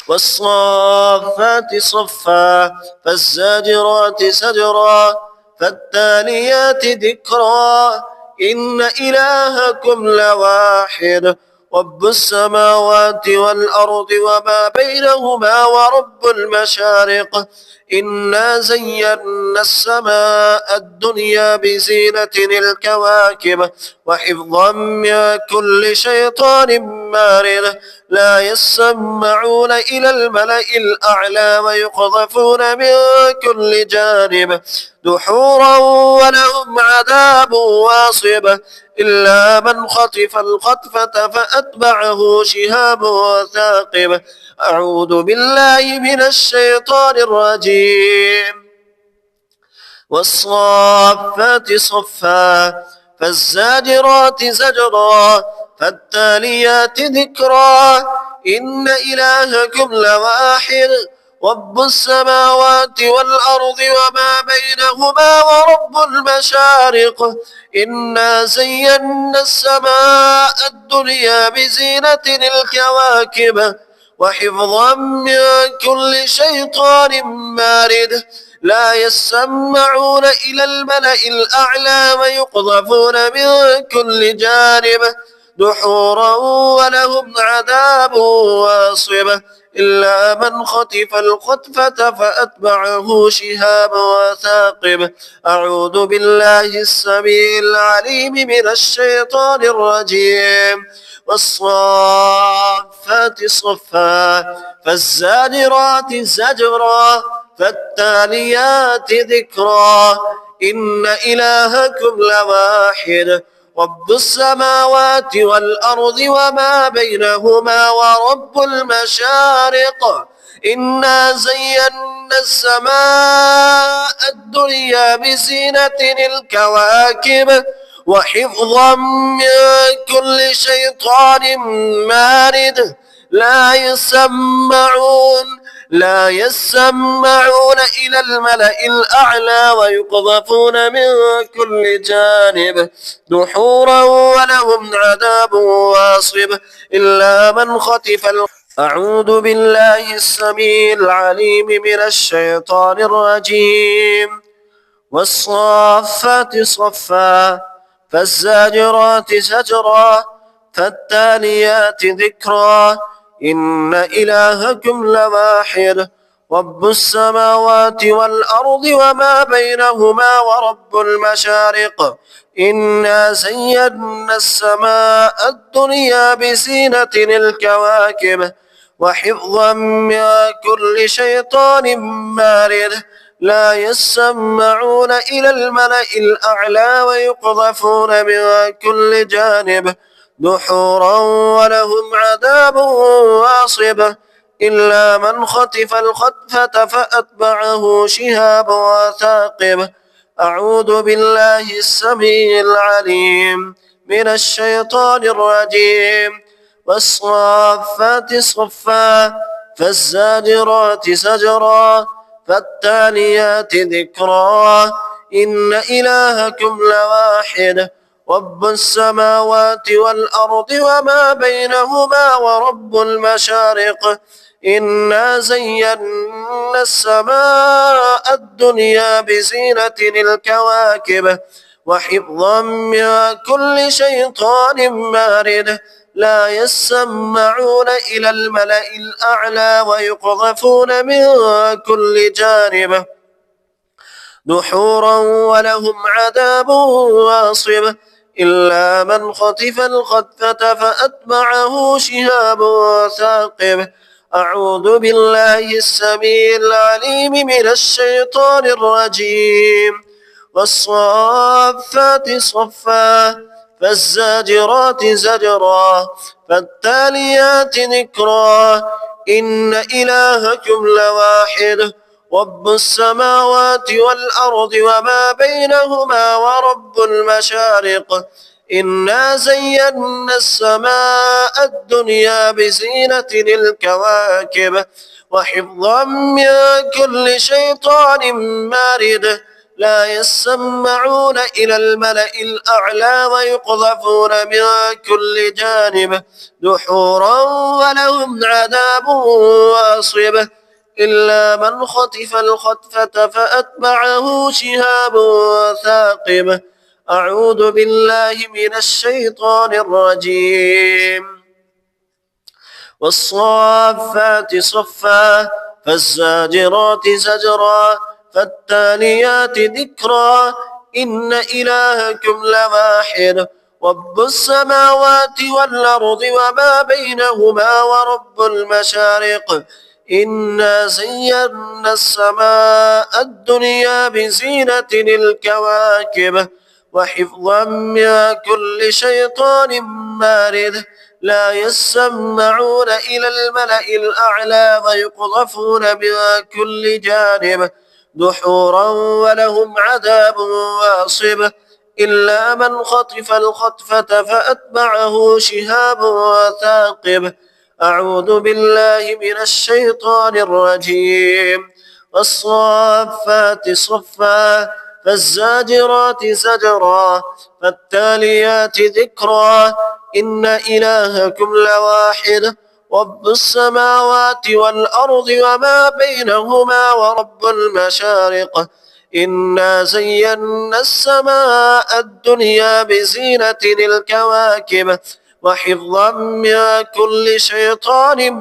والصافات صفا فالزاجرات زجرا فالتاليات ذكرا إن إلهكم لواحد رب السماوات والأرض وما بينهما ورب المشارق إنا زينا السماء الدنيا بزينة الكواكب وحفظا من كل شيطان مارد لا يسمعون إلى الملأ الأعلى ويقذفون من كل جانب دحورا ولهم عذاب واصب إلا من خطف الخطفة فأتبعه شهاب ثاقب. أعوذ بالله من الشيطان الرجيم. والصافات صفا فالزاجرات زجرا فالتاليات ذكرا إن إلهكم لواحد رب السماوات والأرض وما بينهما ورب المشارق إنا زينا السماء الدنيا بزينة الكواكب وحفظا من كل شيطان مارد لا يسمعون إلى الملأ الأعلى ويقذفون من كل جانب دحورا ولهم عذاب واصب إلا من خطف الخطفة فأتبعه شهاب ثاقب. أعوذ بالله السميع العليم من الشيطان الرجيم. والصافات صفا فالزاجرات زجرا فالتاليات ذكرا إن إلهكم لواحد رب السماوات والأرض وما بينهما ورب المشارق إنا زينا السماء الدنيا بزينة الكواكب وحفظا من كل شيطان مارد لا يسمعون إلى الملأ الأعلى ويقذفون من كل جانب دحورا ولهم عذاب واصب إلا من خطف أعوذ بالله السميع العليم من الشيطان الرجيم. والصافات صفا فالزاجرات زجرا فالتاليات ذكرا إن إلهكم لواحد رب السماوات والأرض وما بينهما ورب المشارق إنا زينا السماء الدنيا بزينة الكواكب وحفظا من كل شيطان مارد لا يسمعون إلى الملأ الأعلى ويقذفون من كل جانب دحورا ولهم عذاب واصب إلا من خطف الخطفة فأتبعه شهاب ثاقب. أعوذ بالله السميع العليم من الشيطان الرجيم. والصافات صفا فالزاجرات زجرا فالتاليات ذكرا إن إلهكم لواحد رب السماوات والأرض وما بينهما ورب المشارق إنا زينا السماء الدنيا بزينة الكواكب وحفظا من كل شيطان مارد لا يسمعون إلى الملأ الأعلى ويقذفون من كل جانب دحورا ولهم عذاب واصب إلا من خطف الخطفة فأتبعه شهاب ثاقب. أعوذ بالله السميع العليم من الشيطان الرجيم. والصافات صفا فالزاجرات زجرا فالتاليات ذكرا إن إلهكم لواحد رب السماوات والأرض وما بينهما ورب المشارق إنا زينا السماء الدنيا بزينة الكواكب وحفظا من كل شيطان مارد لا يسمعون إلى الملأ الأعلى ويقذفون من كل جانب دحورا ولهم عذاب واصب إلا من خطف الخطفة فأتبعه شهاب ثاقب. أعوذ بالله من الشيطان الرجيم. والصافات صفا فالزاجرات زجرا فالتاليات ذكرا إن إلهكم لواحد رب السماوات والأرض وما بينهما ورب المشارق إنا زينا السماء الدنيا بزينة الكواكب وحفظا من كل شيطان مارد لا يسمعون إلى الملأ الأعلى ويقذفون من كل جانب دحورا ولهم عذاب واصب إلا من خطف الخطفة فأتبعه شهاب ثاقب. أعوذ بالله من الشيطان الرجيم. والصافات صفا فالزاجرات زجرا فالتاليات ذكرا إن إلهكم لواحد رب السماوات والأرض وما بينهما ورب المشارق إنا زينا السماء الدنيا بزينة الكواكب وحفظا من كل شيطان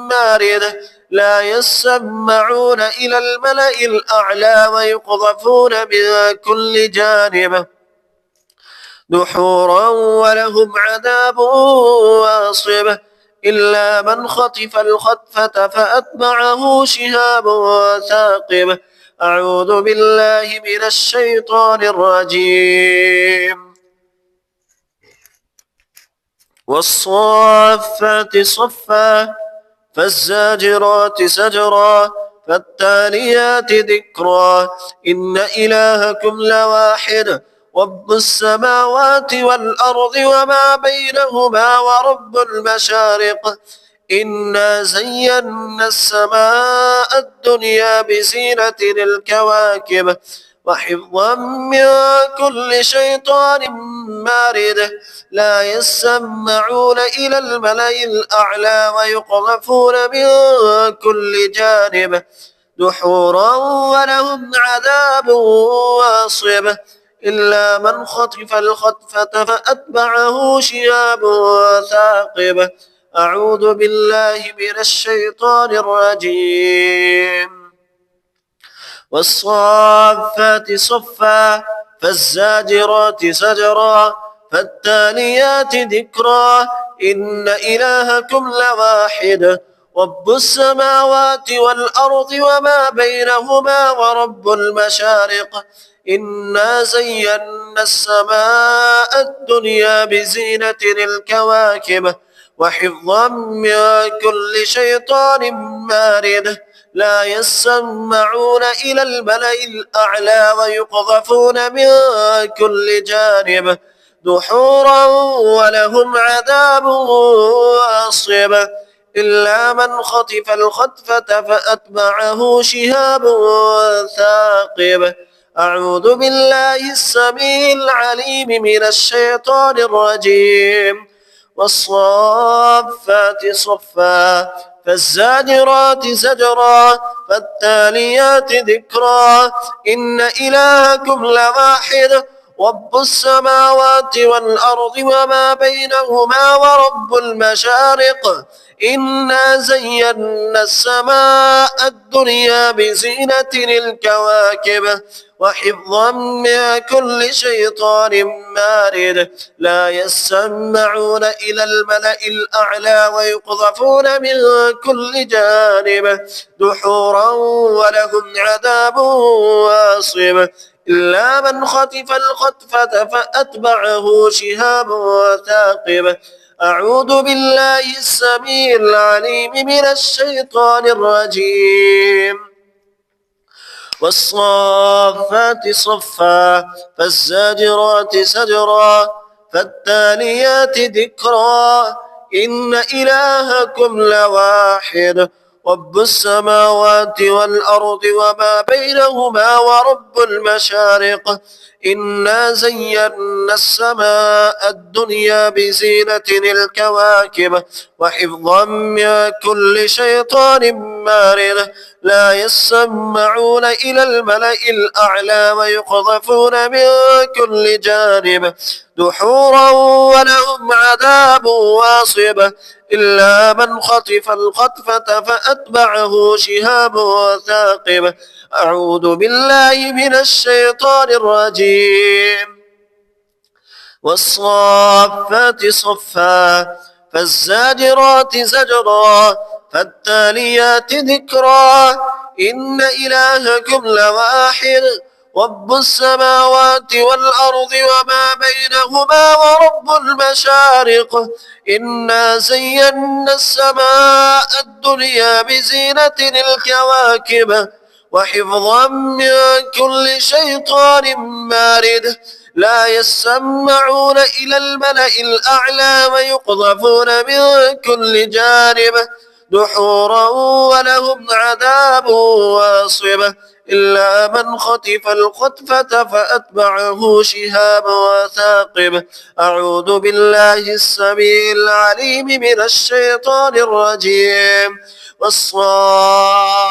مارد لا يسمعون إلى الملأ الأعلى ويقذفون من كل جانب دحورا ولهم عذاب واصب إلا من خطف الخطفة فأتبعه شهاب ثاقب. أعوذ بالله من الشيطان الرجيم. والصافات صفا فالزاجرات زجرا فالتاليات ذكرا إن إلهكم لواحد رب السماوات والأرض وما بينهما ورب المشارق إنا زينا السماء الدنيا بزينة الكواكب وحفظا من كل شيطان مارد لا يسمعون إلى الملأ الأعلى ويقذفون من كل جانب دحورا ولهم عذاب واصب إلا من خطف الخطفة فأتبعه شهاب ثاقب. أعوذ بالله من الشيطان الرجيم. والصافات صفا فالزاجرات زجرا فالتاليات ذكرا إن إلهكم لواحد رب السماوات والأرض وما بينهما ورب المشارق إنا زينا السماء الدنيا بزينة الكواكب وحفظا من كل شيطان مارد لا يسمعون إلى الملأ الأعلى ويقذفون من كل جانب دحورا ولهم عذاب واصب إلا من خطف الخطفة فأتبعه شهاب ثاقب. أعوذ بالله السميع العليم من الشيطان الرجيم. والصافات صفا فالزاجرات زجرا فالتاليات ذكرا إن إلهكم لواحد رب السماوات والأرض وما بينهما ورب المشارق إنا زينا السماء الدنيا بزينة الكواكب وحفظا من كل شيطان مارد لا يسمعون إلى الملأ الأعلى ويقذفون من كل جانب دحورا ولهم عذاب واصب إلا من خطف الخطفة فأتبعه شهاب ثاقب أعوذ بالله السميع العليم من الشيطان الرجيم والصافات صفا فالزاجرات زجرا فالتاليات ذكرا إن إلهكم لواحد رب السماوات والأرض وما بينهما ورب المشارق إنا زينا السماء الدنيا بزينة الكواكب وحفظا من كل شيطان مارد لا يسمعون إلى الملأ الأعلى ويقذفون من كل جانب دحورا ولهم عذاب واصب إلا من خطف الخطفة فأتبعه شهاب ثاقب أعوذ بالله من الشيطان الرجيم والصافات صفا فالزاجرات زجرا فالتاليات ذكرا إن إلهكم لواحد رب السماوات والأرض وما بينهما ورب المشارق إنا زينا السماء الدنيا بزينة الكواكب وحفظا من كل شيطان مارد لا يسمعون إلى الملأ الأعلى ويقذفون من كل جانب دحورا ولهم عذاب واصب إلا من خطف الخطفة فأتبعه شهاب ثاقب أعوذ بالله السميع العليم من الشيطان الرجيم والصافات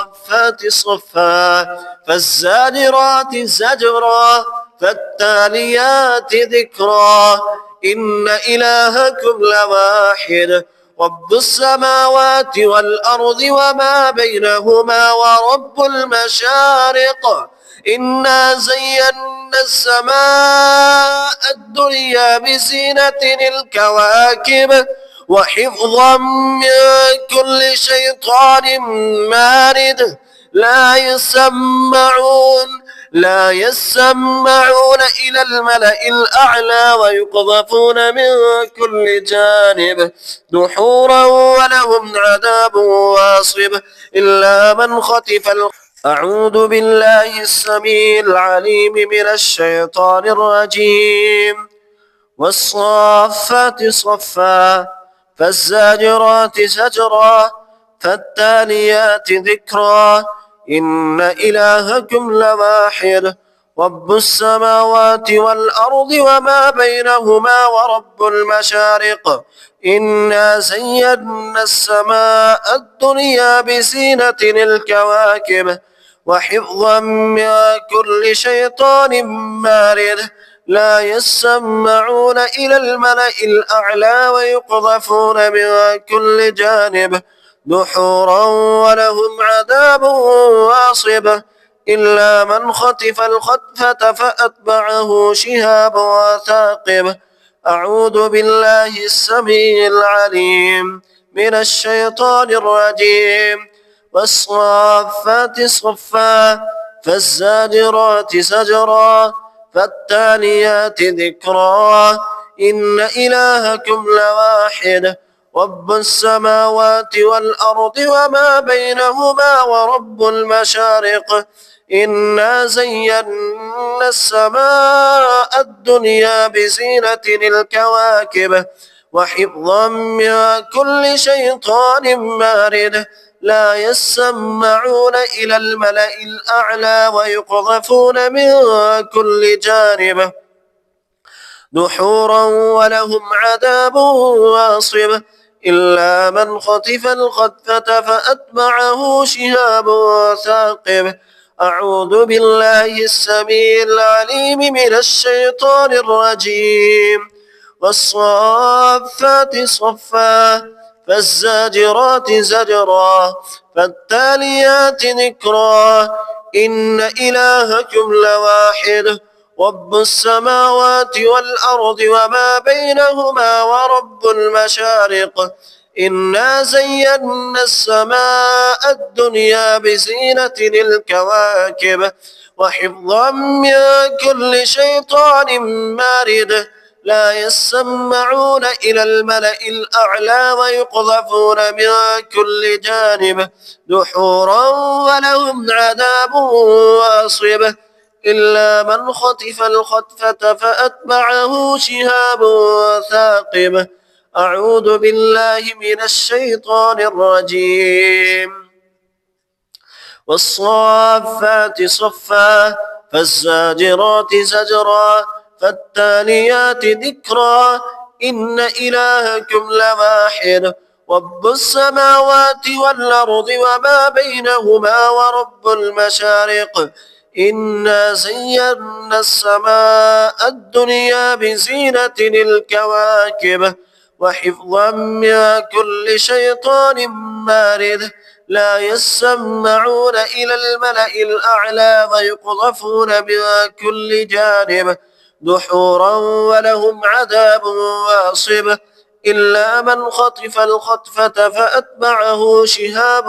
صفا فالزاجرات زجرا فالتاليات ذكرا إن إلهكم لواحد رب السماوات والأرض وما بينهما ورب المشارق إنا زينا السماء الدنيا بزينة الكواكب وحفظا من كل شيطان مارد لا يسمعون إلى الملأ الأعلى ويقذفون من كل جانب دحورا ولهم عذاب واصب إلا من خطف أعوذ بالله السميع العليم من الشيطان الرجيم والصافات صفا فالزاجرات زجرا فالتاليات ذكرا إن إلهكم لواحد رب السماوات والأرض وما بينهما ورب المشارق إنا زينا السماء الدنيا بزينة الكواكب وحفظا من كل شيطان مارد لا يسمعون إلى الملأ الأعلى ويقذفون من كل جانب دحورا ولهم عذاب واصب إلا من خطف الخطفة فأتبعه شهاب ثاقب أعوذ بالله السميع العليم من الشيطان الرجيم والصافات صفا فالزاجرات زجرا فالتاليات ذكرا إن إلهكم لواحد رب السماوات والأرض وما بينهما ورب المشارق إنا زينا السماء الدنيا بزينة الكواكب وحفظا من كل شيطان مارد لا يسمعون إلى الملأ الأعلى ويقذفون من كل جانب دحورا ولهم عذاب واصب إلا من خطف الخطفة فأتبعه شهاب ثاقب أعوذ بالله السميع العليم من الشيطان الرجيم. والصافات صفا فالزاجرات زجرا فالتاليات ذكرا إن إلهكم لواحد رب السماوات والأرض وما بينهما ورب المشارق إنا زينا السماء الدنيا بزينة الكواكب وحفظا من كل شيطان مارد لا يسمعون إلى الملأ الأعلى ويقذفون من كل جانب دحورا ولهم عذاب واصب إلا من خطف الخطفة فأتبعه شهاب ثاقب. أعوذ بالله من الشيطان الرجيم. والصافات صفا فالزاجرات زجرا فالتاليات ذكرا إن إلهكم لواحد رب السماوات والأرض وما بينهما ورب المشارق إنا زينا السماء الدنيا بزينة الكواكب وحفظا من كل شيطان مارد لا يسمعون إلى الملأ الأعلى ويقذفون من كل جانب دحورا ولهم عذاب واصب إلا من خطف الخطفة فأتبعه شهاب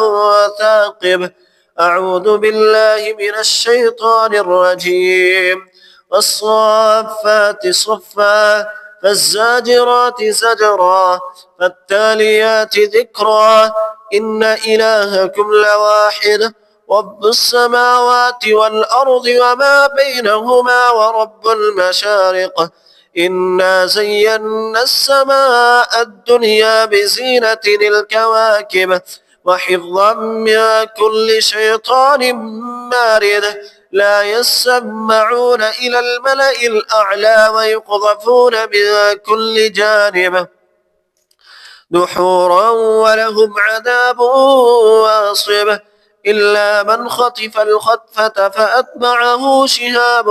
ثاقب. أعوذ بالله من الشيطان الرجيم. والصافات صفا فالزاجرات زجرا فالتاليات ذكرا إن إلهكم لواحد رب السماوات والأرض وما بينهما ورب المشارق إنا زينا السماء الدنيا بزينة الكواكب وحفظا من كل شيطان مارد لا يسمعون إلى الملأ الأعلى ويقذفون من كل جانب دحورا ولهم عذاب واصب إلا من خطف الخطفة فأتبعه شهاب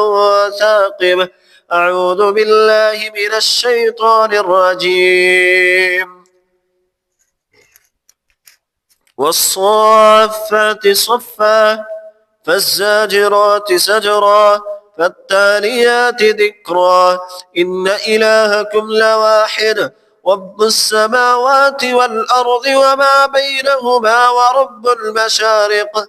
ثاقب. أعوذ بالله من الشيطان الرجيم. والصافات صفا فالزاجرات زجرا فالتاليات ذكرا إن إلهكم لواحد رب السماوات والأرض وما بينهما ورب المشارق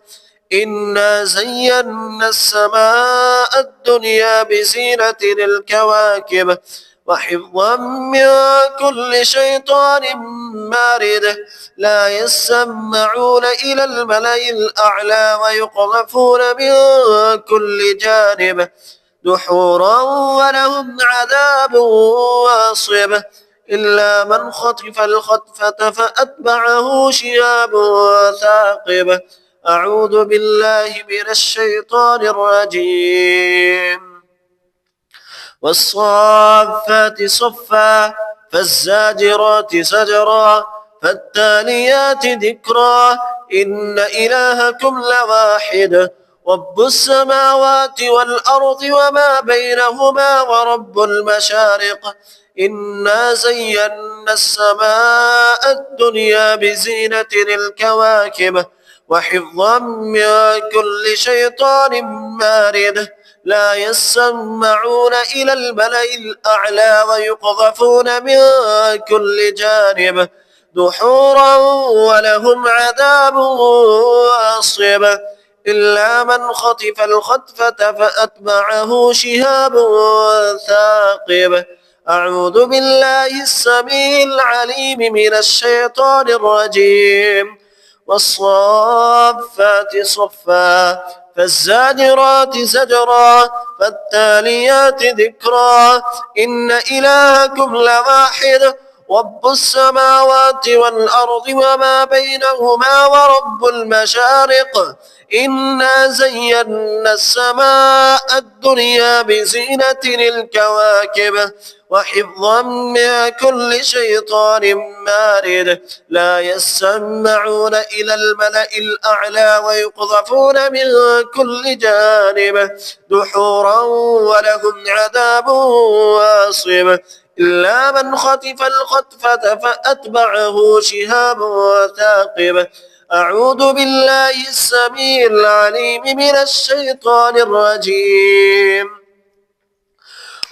إنا زينا السماء الدنيا بزينة الكواكب وحفظا من كل شيطان مارد لا يسمعون إلى الملأ الأعلى ويقذفون من كل جانب دحورا ولهم عذاب واصب إلا من خطف الخطفة فأتبعه شهاب ثاقب. أعوذ بالله من الشيطان الرجيم. والصافات صفا فالزاجرات زجرا فالتاليات ذكرا إن إلهكم لواحد رب السماوات والأرض وما بينهما ورب المشارق إنا زينا السماء الدنيا بزينة الكواكب وحفظا من كل شيطان مارد لا يسمعون إلى الملأ الأعلى ويقذفون من كل جانب دحورا ولهم عذاب واصب إلا من خطف الخطفة فأتبعه شهاب ثاقب. أعوذ بالله السميع العليم من الشيطان الرجيم. والصافات صفا فالزاجرات زجرا فالتاليات ذكرا إن إلهكم لواحد رب السماوات والأرض وما بينهما ورب المشارق إنا زينا السماء الدنيا بزينة الكواكب وحفظا من كل شيطان مارد لا يسمعون إلى الملأ الأعلى ويقذفون من كل جانب دحورا ولهم عذاب واصب إلا من خطف الخطفة فأتبعه شهاب ثاقب أعوذ بالله السميع العليم من الشيطان الرجيم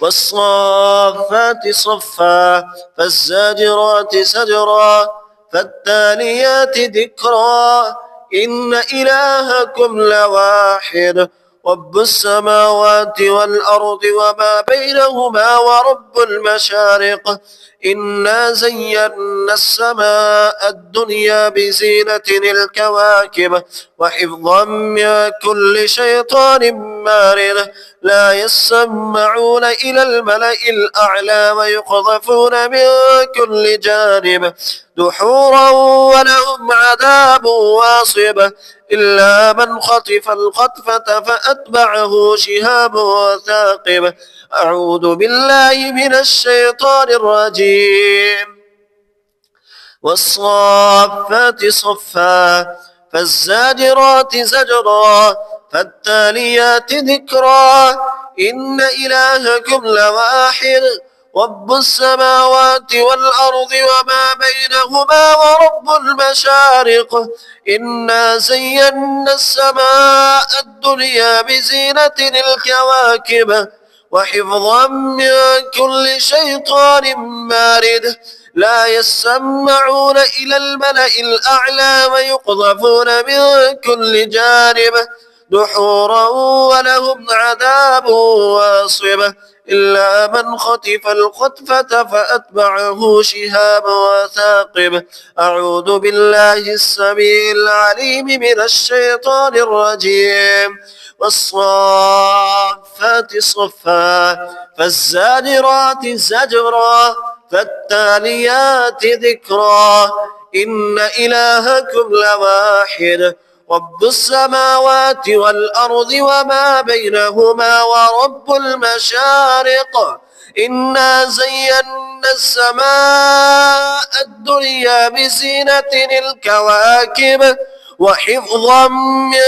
والصافات صفا فالزاجرات زجرا فالتاليات ذكرا إن إلهكم لواحد رب السماوات والأرض وما بينهما ورب المشارق إنا زينا السماء الدنيا بزينة الكواكب وحفظا من كل شيطان مارد لا يسمعون إلى الملأ الأعلى ويقذفون من كل جانب دحورا ولهم عذاب واصب إلا من خطف الخطفة فأتبعه شهاب ثاقب أعوذ بالله من الشيطان الرجيم والصافات صفا فالزاجرات زجرا فالتاليات ذكرا إن إلهكم لواحد رب السماوات والأرض وما بينهما ورب المشارق إنا زينا السماء الدنيا بزينة الكواكب وحفظا من كل شيطان مارد لا يسمعون إلى الملأ الأعلى ويقذفون من كل جانب دحورا ولهم عذاب واصب إلا من خطف الخطفة فأتبعه شهاب ثاقب أعوذ بالله السميع العليم من الشيطان الرجيم والصافات صفا فالزاجرات زجرا فالتاليات ذكرا إن إلهكم لواحد رب السماوات والأرض وما بينهما ورب المشارق إنا زينا السماء الدنيا بزينة الكواكب وحفظا من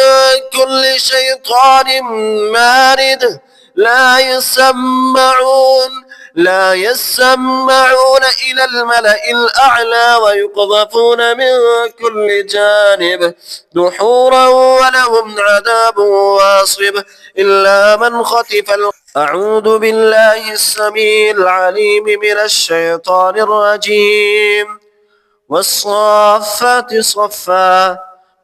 كل شيطان مارد لا يسمعون إلى الملأ الأعلى ويقذفون من كل جانب دحورا ولهم عذاب واصب إلا من خطف أعوذ بالله السميع العليم من الشيطان الرجيم والصافات صفا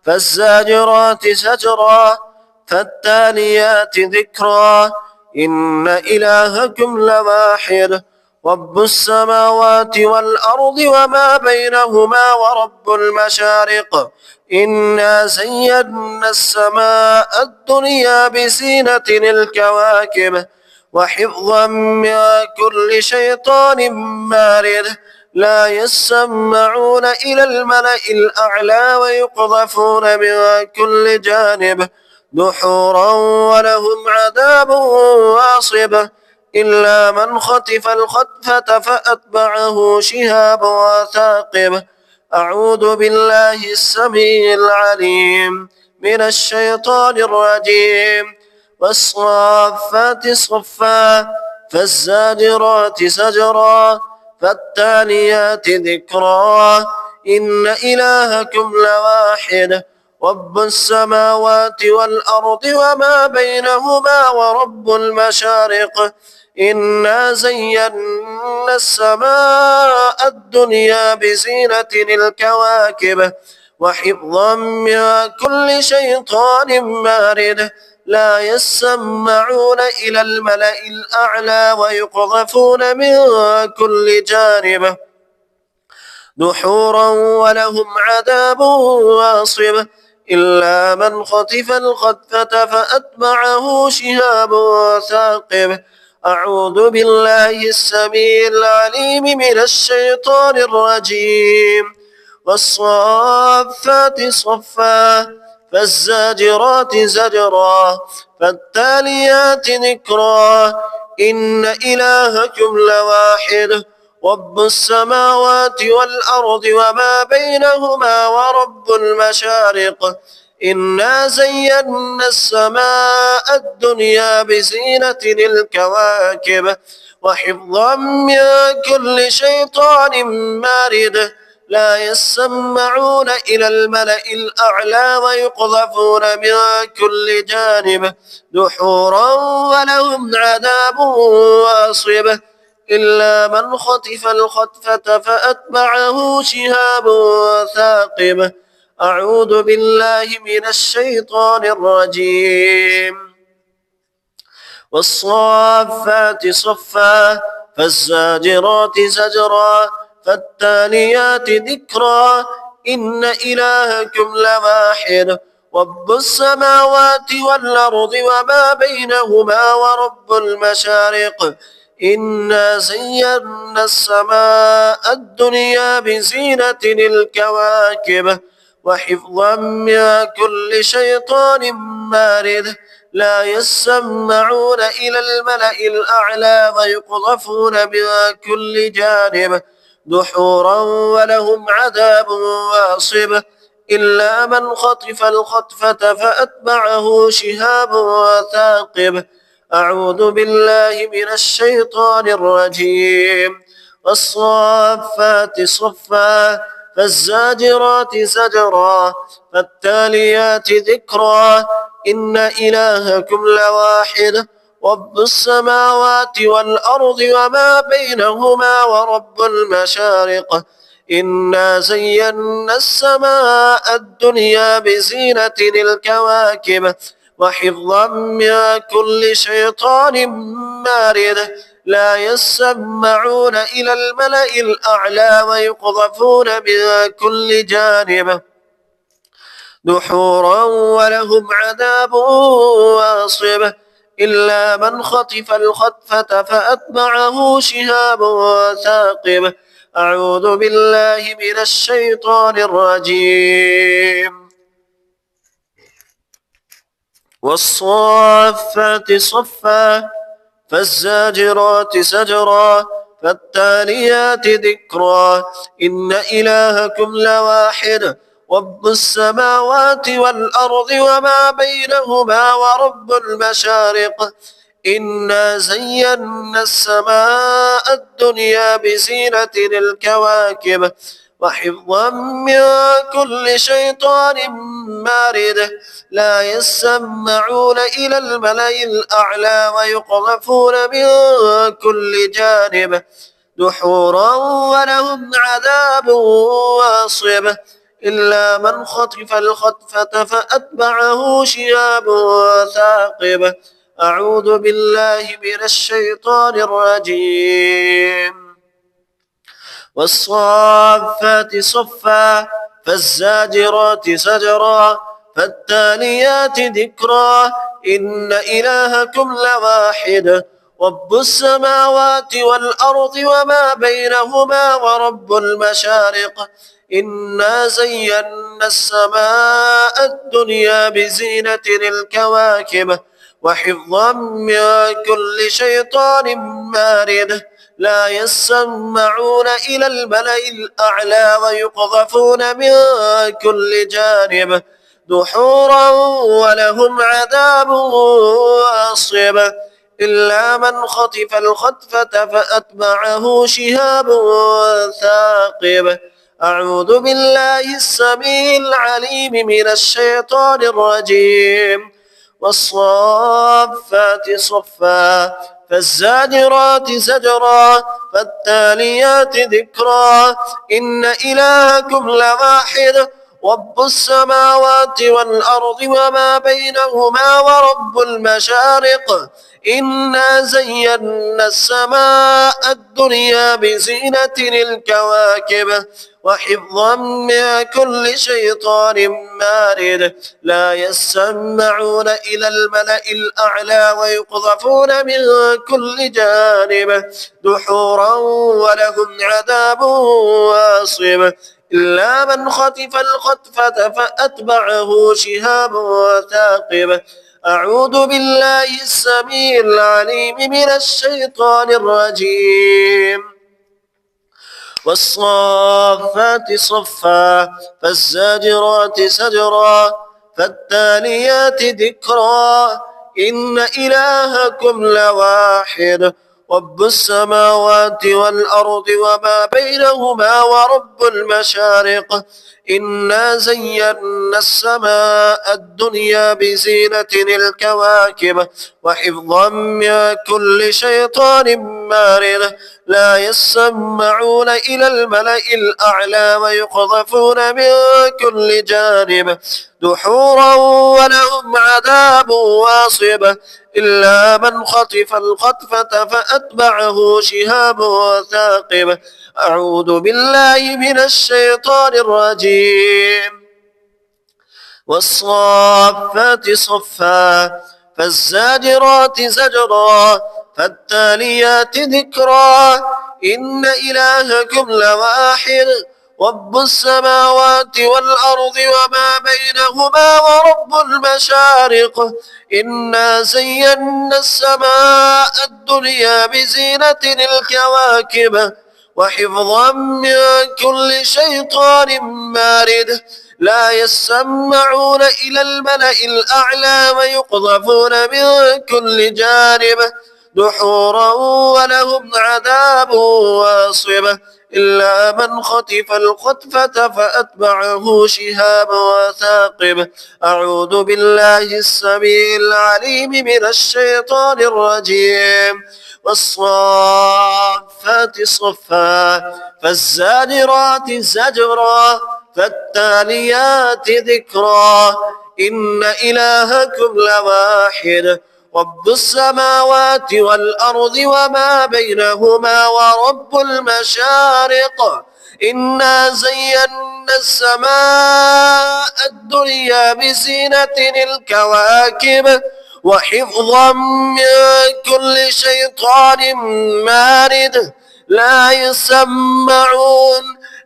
فالزاجرات زجرا فالتاليات ذكرا إن إلهكم لواحد رب السماوات والأرض وما بينهما ورب المشارق إنا زينا السماء الدنيا بزينة الكواكب وحفظا من كل شيطان مارد لا يسمعون إلى الملأ الأعلى ويقذفون من كل جانب دحورا ولهم عذاب واصب إلا من خطف الخطفة فأتبعه شهاب ثاقب أعوذ بالله السميع العليم من الشيطان الرجيم والصافات صفا فالزاجرات زجرا فالتاليات ذكرا إن إلهكم لواحد رب السماوات والأرض وما بينهما ورب المشارق إنا زينا السماء الدنيا بزينة الكواكب وحفظا من كل شيطان مارد لا يسمعون إلى الملأ الأعلى ويقذفون من كل جانب دحورا ولهم عذاب واصب إلا من خطف الخطفة فأتبعه شهاب ثاقب أعوذ بالله السميع العليم من الشيطان الرجيم. والصافات صفا فالزاجرات زجرا فالتاليات ذكرا إن إلهكم لواحد رب السماوات والأرض وما بينهما ورب المشارق إنا زينا السماء الدنيا بزينة الكواكب وحفظا من كل شيطان مارد لا يسمعون إلى الملأ الأعلى ويقذفون من كل جانب دحورا ولهم عذاب واصب إلا من خطف الخطفة فأتبعه شهاب ثاقب. أعوذ بالله من الشيطان الرجيم. والصافات صفا فالزاجرات زجرا فالتاليات ذكرا إن إلهكم لواحد رب السماوات والأرض وما بينهما ورب المشارق إنا زينا السماء الدنيا بزينة الكواكب وحفظا من كل شيطان مارد لا يسمعون إلى الملأ الأعلى ويقذفون من كل جانب دحورا ولهم عذاب واصب إلا من خطف الخطفة فأتبعه شهاب ثاقب. أعوذ بالله من الشيطان الرجيم. والصافات صفا فالزاجرات زجرا فالتاليات ذكرا إن إلهكم لواحد رب السماوات والأرض وما بينهما ورب المشارق إنا زينا السماء الدنيا بزينة الكواكب وحفظا من كل شيطان مارد لا يسمعون إلى الملأ الأعلى ويقذفون من كل جانب دحورا ولهم عذاب واصب إلا من خطف الخطفة فأتبعه شهاب ثاقب. أعوذ بالله من الشيطان الرجيم. والصافات صفا فالزاجرات زجرا فالتاليات ذكرا إن إلهكم لواحد رب السماوات والأرض وما بينهما ورب المشارق إنا زينا السماء الدنيا بزينة الكواكب وحفظا من كل شيطان مارد لا يسمعون إلى الملأ الأعلى ويقذفون من كل جانب دحورا ولهم عذاب واصب إلا من خطف الخطفة فأتبعه شهاب ثاقب. أعوذ بالله من الشيطان الرجيم. والصافات صفا فالزاجرات زجرا فالتاليات ذكرا إن إلهكم لواحد رب السماوات والأرض وما بينهما ورب المشارق إنا زينا السماء الدنيا بزينة الكواكب وحفظا من كل شيطان مارد لا يسمعون إلى الملأ الأعلى ويقذفون من كل جانب دحورا ولهم عذاب واصب إلا من خطف الخطفة فأتبعه شهاب ثاقب. أعوذ بالله السميع العليم من الشيطان الرجيم. والصافات صفا فالزاجرات زجرا فالتاليات ذكرا إن إلهكم لواحد رب السماوات والأرض وما بينهما ورب المشارق إنا زينا السماء الدنيا بزينة الكواكب وحفظا من كل شيطان مارد لا يسمعون إلى الملأ الأعلى ويقذفون من كل جانب دحورا ولهم عذاب واصب إلا من خطف الخطفة فأتبعه شهاب ثاقب أعوذ بالله السميع العليم من الشيطان الرجيم والصافات صفا فالزاجرات زجرا فالتاليات ذكرا إن إلهكم لواحد رب السماوات والأرض وما بينهما ورب المشارق إنا زينا السماء الدنيا بزينة الكواكب وحفظا من كل شيطان مارد لا يسمعون إلى الملأ الأعلى ويقذفون من كل جانب دحورا ولهم عذاب واصب إلا من خطف الخطفة فأتبعه شهاب ثاقب أعوذ بالله من الشيطان الرجيم والصافات صفا فالزاجرات زجرا فالتاليات ذكرا إن إلهكم لواحد رب السماوات والأرض وما بينهما ورب المشارق إنا زينا السماء الدنيا بزينة الكواكب وحفظا من كل شيطان مارد لا يسمعون إلى الملأ الأعلى ويقذفون من كل جانب دحورا ولهم عذاب واصب إلا من خطف الخطفة فأتبعه شهاب ثاقب أعوذ بالله السميع العليم من الشيطان الرجيم والصافات صفا فالزاجرات زجرا فالتاليات ذكرا إن إلهكم لواحد رب السماوات والأرض وما بينهما ورب المشارق إنا زينا السماء الدنيا بزينة الكواكب وحفظا من كل شيطان مارد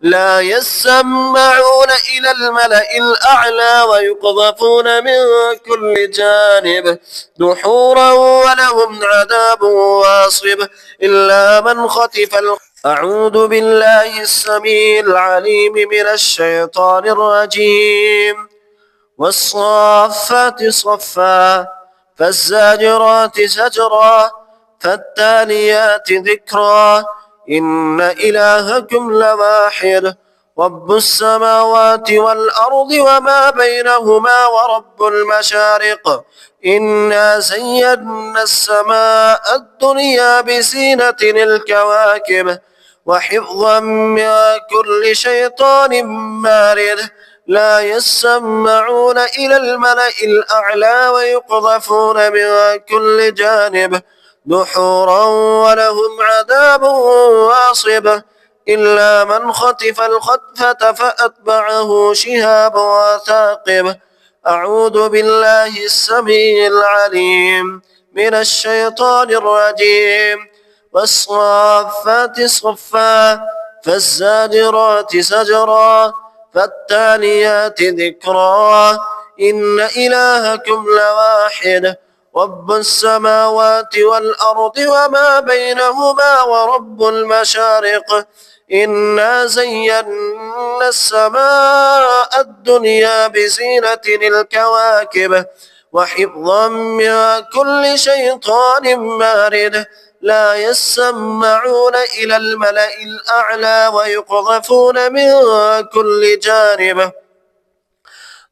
لا يسمعون إلى الملأ الأعلى ويقذفون من كل جانب دحورا ولهم عذاب واصب إلا من خطف أعوذ بالله السميع العليم من الشيطان الرجيم والصافات صفا فالزاجرات زجرا فالتاليات ذكرا إن إلهكم لواحد رب السماوات والأرض وما بينهما ورب المشارق إنا زينا السماء الدنيا بزينة الكواكب وحفظا من كل شيطان مارد لا يسمعون إلى الملأ الأعلى ويقذفون من كل جانب دحورا ولهم عذاب واصب إلا من خطف الخطفة فأتبعه شهاب ثاقب أعوذ بالله السميع العليم من الشيطان الرجيم والصافات صفا فالزاجرات زجرا فالتاليات ذكرا إن إلهكم لواحد رب السماوات والأرض وما بينهما ورب المشارق إنا زينا السماء الدنيا بزينة الكواكب وحفظا من كل شيطان مارد لا يسمعون إلى الملأ الأعلى ويقذفون من كل جانب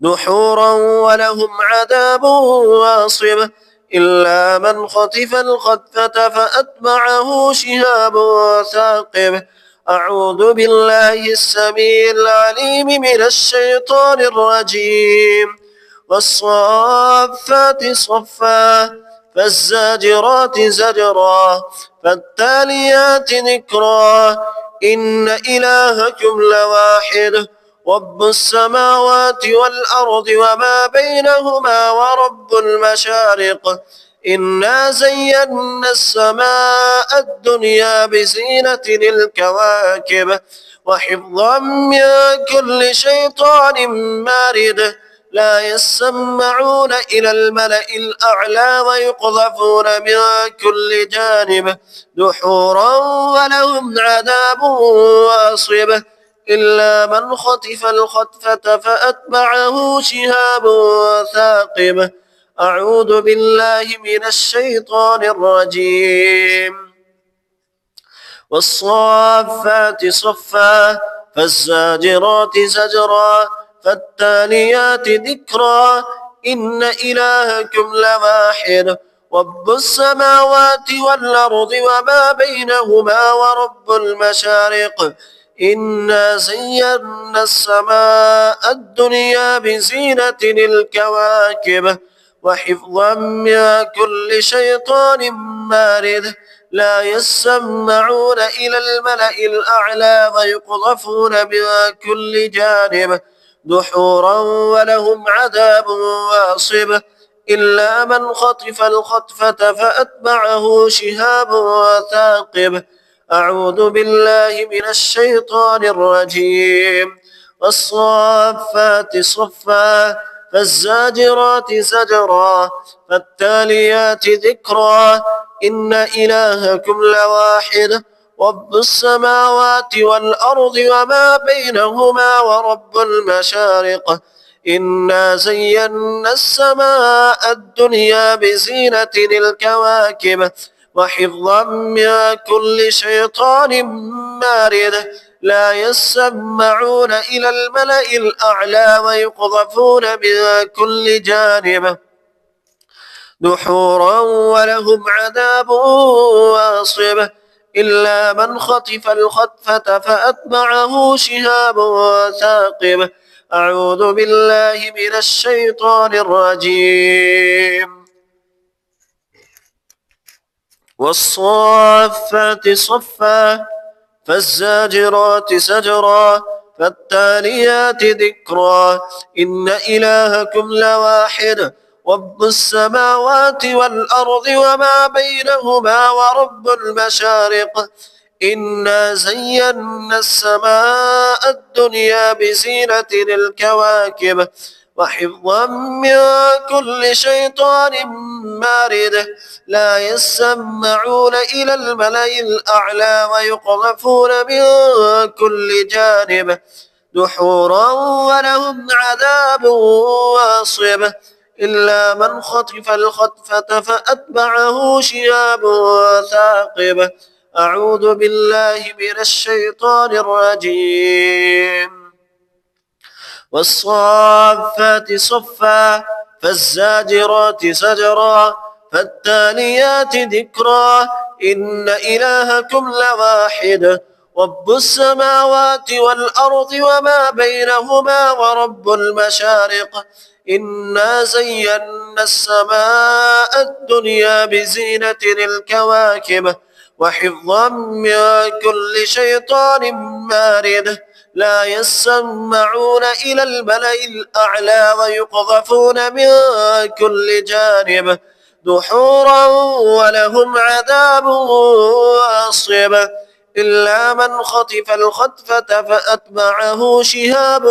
دحورا ولهم عذاب واصب إلا من خطف الخطفة فأتبعه شهاب ثاقب أعوذ بالله السميع العليم من الشيطان الرجيم والصافات صفا فالزاجرات زجرا فالتاليات ذكرا إن إلهكم لواحد رب السماوات والأرض وما بينهما ورب المشارق إنا زينا السماء الدنيا بزينة الكواكب وحفظا من كل شيطان مارد لا يسمعون إلى الملأ الأعلى ويقذفون من كل جانب دحورا ولهم عذاب واصب إلا من خطف الخطفة فأتبعه شهاب ثاقب أعوذ بالله من الشيطان الرجيم والصافات صفا فالزاجرات زجرا فالتاليات ذكرا إن إلهكم لواحد رب السماوات والأرض وما بينهما ورب المشارق إنا زينا السماء الدنيا بزينة الكواكب وحفظا من كل شيطان مارد لا يسمعون إلى الملأ الأعلى ويقذفون من كل جانب دحورا ولهم عذاب واصب إلا من خطف الخطفة فأتبعه شهاب ثاقب أعوذ بالله من الشيطان الرجيم والصافات صفا فالزاجرات زجرا فالتاليات ذكرا إن إلهكم لواحد رب السماوات والأرض وما بينهما ورب المشارق إنا زينا السماء الدنيا بزينة الكواكب وحفظا من كل شيطان مارد لا يسمعون إلى الملأ الأعلى ويقذفون من كل جانب دحورا ولهم عذاب واصب إلا من خطف الخطفة فأتبعه شهاب ثاقب أعوذ بالله من الشيطان الرجيم والصافات صفا فالزاجرات زجرا فالتاليات ذكرا إن إلهكم لواحد رب السماوات والأرض وما بينهما ورب المشارق إنا زينا السماء الدنيا بزينة الكواكب وحفظا من كل شيطان مارد لا يسمعون إلى الملأ الأعلى ويقذفون من كل جانب دحورا ولهم عذاب واصب إلا من خطف الخطفة فأتبعه شهاب ثاقب أعوذ بالله من الشيطان الرجيم والصافات صفا فالزاجرات زجرا فالتاليات ذكرا إن إلهكم لواحد رب السماوات والأرض وما بينهما ورب المشارق إنا زينا السماء الدنيا بزينة الكواكب وحفظا من كل شيطان مارد لا يسمعون إلى الملأ الأعلى ويقذفون من كل جانب دحورا ولهم عذاب واصب إلا من خطف الخطفة فأتبعه شهاب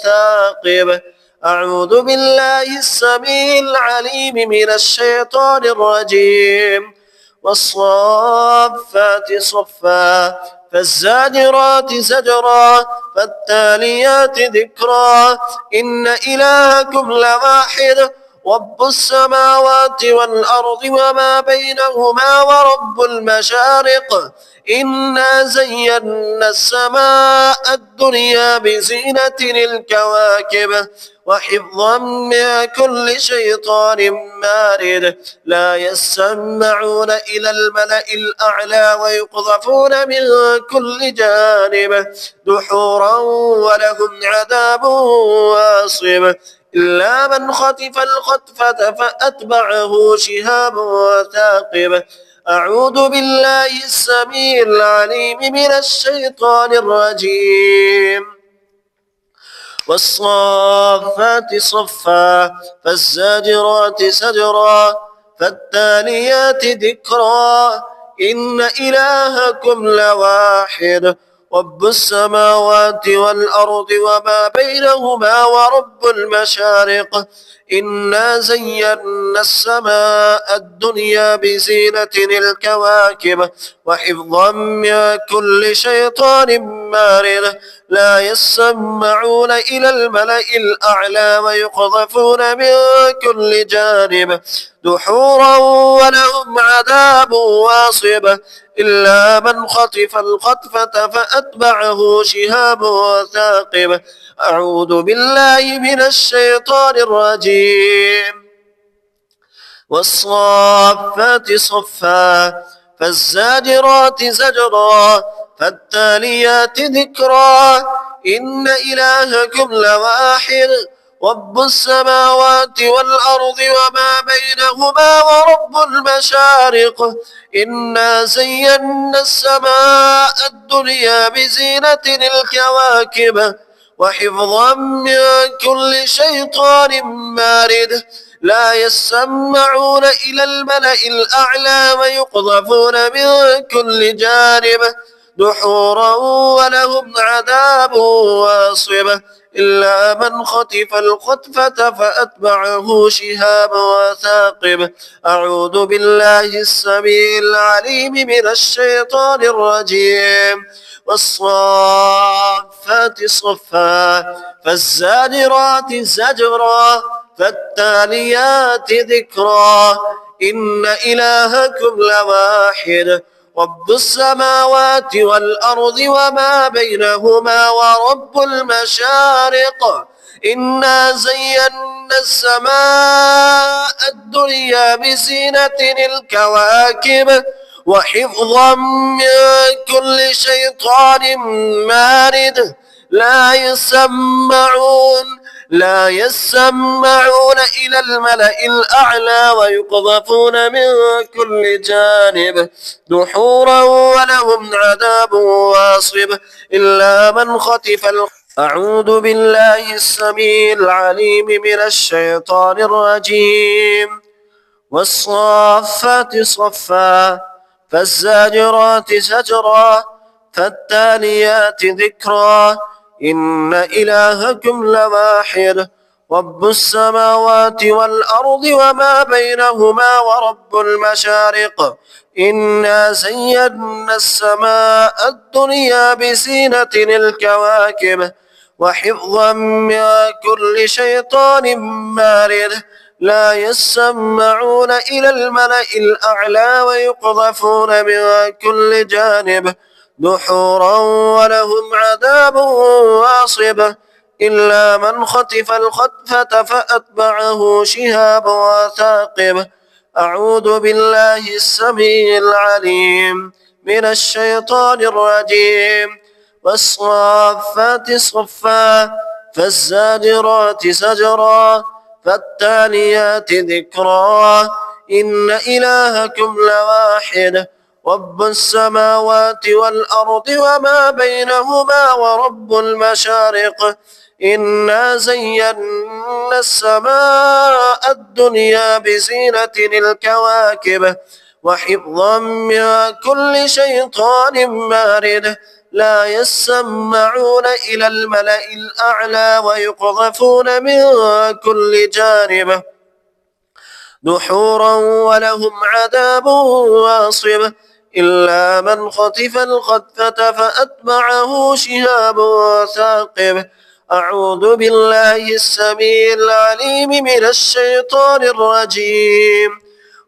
ثاقب أعوذ بالله السميع العليم من الشيطان الرجيم والصافات صفا فالزاجرات زجرا فالتاليات ذكرا إن إلهكم لواحد رب السماوات والأرض وما بينهما ورب المشارق إنا زينا السماء الدنيا بزينة الكواكب وحفظا من كل شيطان مارد لا يسمعون إلى الملأ الأعلى ويقذفون من كل جانب دحورا ولهم عذاب واصب إلا من خطف الخطفة فأتبعه شهاب ثاقب. أعوذ بالله السميع العليم من الشيطان الرجيم. والصافات صفا فالزاجرات زجرا فالتاليات ذكرا إن إلهكم لواحد رب السماوات والأرض وما بينهما ورب المشارق. إنا زينا السماء الدنيا بزينة الكواكب وحفظا من كل شيطان مارد. لا يسمعون إلى الملأ الأعلى ويقذفون من كل جانب دحورا ولهم عذاب واصب. إلا من خطف الخطفة فأتبعه شهاب ثاقب. أعوذ بالله من الشيطان الرجيم. والصافات صفا فالزاجرات زجرا فالتاليات ذكرا إن إلهكم لواحد رب السماوات والأرض وما بينهما ورب المشارق. إنا زينا السماء الدنيا بزينة الكواكب وحفظا من كل شيطان مارد. لا يسمعون إلى الملأ الأعلى ويقذفون من كل جانب دحورا ولهم عذاب واصب. إلا من خطف الخطفة فأتبعه شهاب ثاقب. أعوذ بالله السميع العليم من الشيطان الرجيم. والصافات صفا فالزاجرات زجرا فالتاليات ذكرا إن إلهكم لواحد رب السماوات والأرض وما بينهما ورب المشارق. إنا زينا السماء الدنيا بزينة الكواكب وحفظا من كل شيطان مارد. لا يسمعون إلى الملأ الأعلى ويقذفون من كل جانب دحورا ولهم عذاب واصب. إلا من خطف أعوذ بالله السميع العليم من الشيطان الرجيم. والصافات صفا فالزاجرات زجرا فالتاليات ذكرا إن إلهكم لواحد رب السماوات والأرض وما بينهما ورب المشارق. إنا زينا السماء الدنيا بزينة الكواكب وحفظا من كل شيطان مارد. لا يسمعون إلى الملأ الأعلى ويقذفون من كل جانب دحورا ولهم عذاب واصب. إلا من خطف الخطفة فأتبعه شهاب ثاقب. أعوذ بالله السميع العليم من الشيطان الرجيم. والصافات صفا فالزاجرات زجرا فالتاليات ذكرا إن إلهكم لواحد رب السماوات والأرض وما بينهما ورب المشارق. إنا زينا السماء الدنيا بزينة الكواكب وحفظا من كل شيطان مارد. لا يسمعون إلى الملأ الأعلى ويقذفون من كل جانب دحورا ولهم عذاب واصب. إلا من خطف الخطفة فأتبعه شهاب ثاقب. أعوذ بالله السميع العليم من الشيطان الرجيم.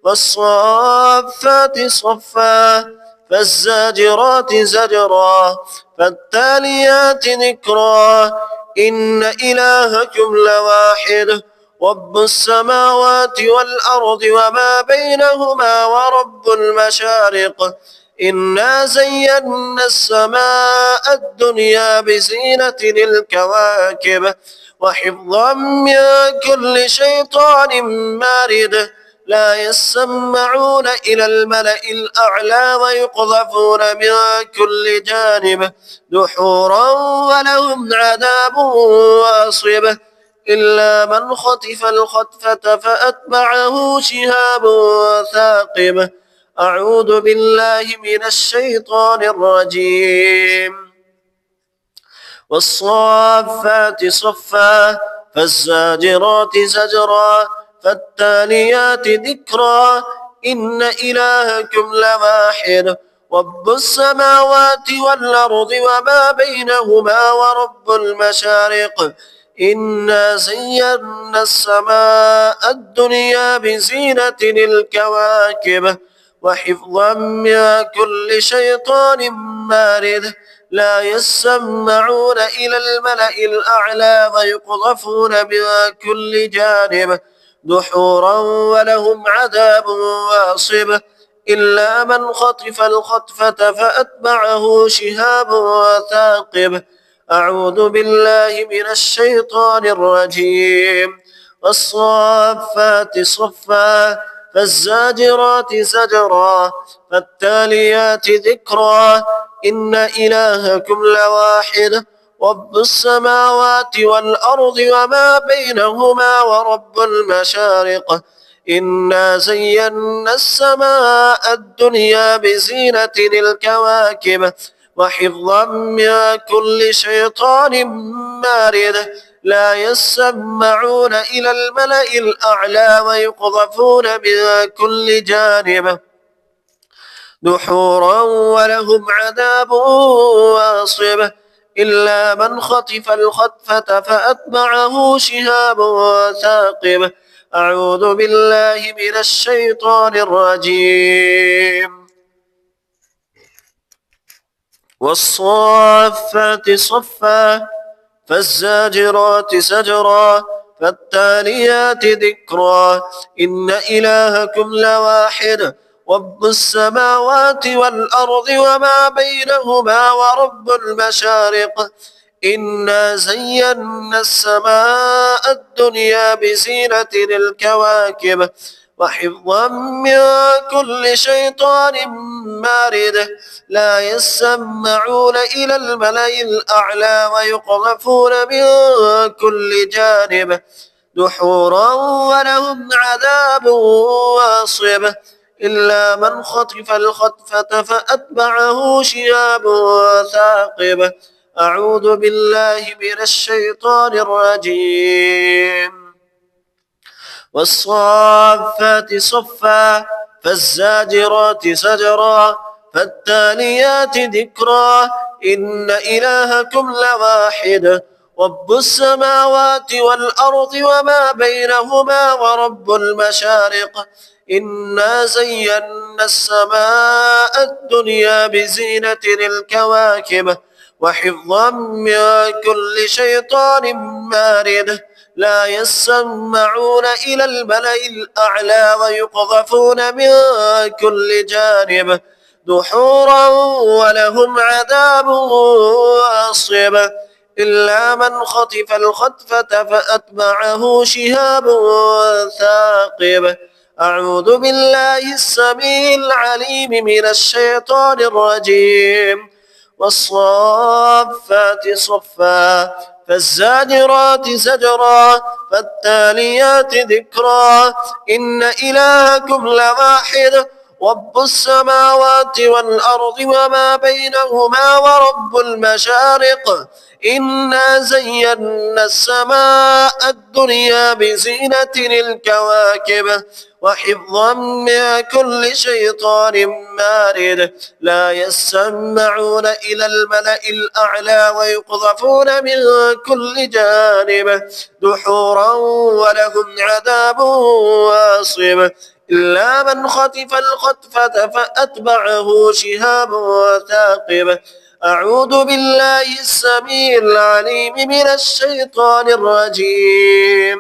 والصافات صفا فالزاجرات زجرا فالتاليات ذكرا إن إلهكم لواحد رب السماوات والأرض وما بينهما ورب المشارق. إنا زينا السماء الدنيا بزينة الكواكب وحفظا من كل شيطان مارد لا يسمعون إلى الملأ الأعلى ويقذفون من كل جانب دحورا ولهم عذاب واصب إلا من خطف الخطفة فأتبعه شهاب ثاقب أعوذ بالله من الشيطان الرجيم والصافات صفا فالزاجرات زجرا فالتاليات ذكرا إن إلهكم لواحد رب السماوات والأرض وما بينهما ورب المشارق إنا زينا السماء الدنيا بزينة الكواكب وحفظا من كل شيطان مارد لا يسمعون إلى الملأ الأعلى ويقذفون من كل جانب دحورا ولهم عذاب واصب إلا من خطف الخطفة فأتبعه شهاب ثاقب أعوذ بالله من الشيطان الرجيم والصافات صفا فالزاجرات زجرا فالتاليات ذكرا إن إلهكم لواحد رب السماوات والأرض وما بينهما ورب المشارق إنا زينا السماء الدنيا بزينة الكواكب وحفظا من كل شيطان مارد لا يسمعون إلى الملأ الأعلى ويقذفون من كل جانب دحورا ولهم عذاب واصب إلا من خطف الخطفة فأتبعه شهاب ثاقب أعوذ بالله من الشيطان الرجيم والصافات صفا فالزاجرات زجرا فالتاليات ذكرا إن إلهكم لواحد رب السماوات والأرض وما بينهما ورب المشارق إنا زينا السماء الدنيا بزينة الكواكب وحفظا من كل شيطان مارد لا يسمعون إلى الملأ الأعلى ويقذفون من كل جانب دحورا ولهم عذاب واصب إلا من خطف الخطفة فأتبعه شهاب ثاقب أعوذ بالله من الشيطان الرجيم والصافات صفا فالزاجرات زجرا فالتاليات ذكرا إن إلهكم لواحد رب السماوات والأرض وما بينهما ورب المشارق إنا زينا السماء الدنيا بزينة الكواكب وحفظا من كل شيطان مارد لا يسمعون إلى الملأ الأعلى ويقذفون من كل جانب دحورا ولهم عذاب واصب إلا من خطف الخطفة فأتبعه شهاب ثاقب أعوذ بالله السميع العليم من الشيطان الرجيم والصافات صفا فالزاجرات زجرا فالتاليات ذكرا إن إلهكم لواحد رب السماوات والأرض وما بينهما ورب المشارق إنا زينا السماء الدنيا بزينة الكواكب وحفظا من كل شيطان مارد لا يسمعون إلى الملأ الأعلى ويقذفون من كل جانب دحورا ولهم عذاب واصب إلا من خطف الخطفة فأتبعه شهاب ثاقب أعوذ بالله السميع العليم من الشيطان الرجيم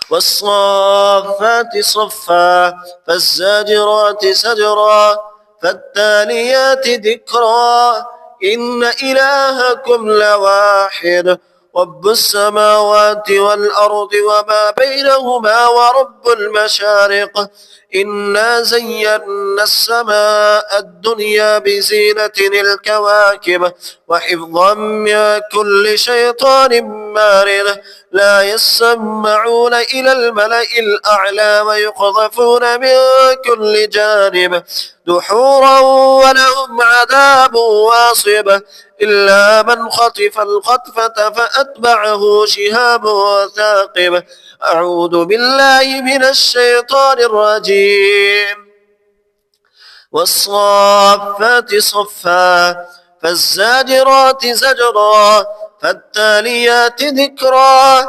والصافات صفا فالزاجرات زجرا فالتاليات ذكرا إن إلهكم لواحد رب السماوات والأرض وما بينهما ورب المشارق إنا زينا السماء الدنيا بزينة الكواكب وحفظا من كل شيطان مارد لا يسمعون إلى الملأ الأعلى ويقذفون من كل جانب دحورا ولهم عذاب واصب إلا من خطف الخطفة فأتبعه شهاب ثاقب أعوذ بالله من الشيطان الرجيم والصافات صفا فالزاجرات زجرا فالتاليات ذكرا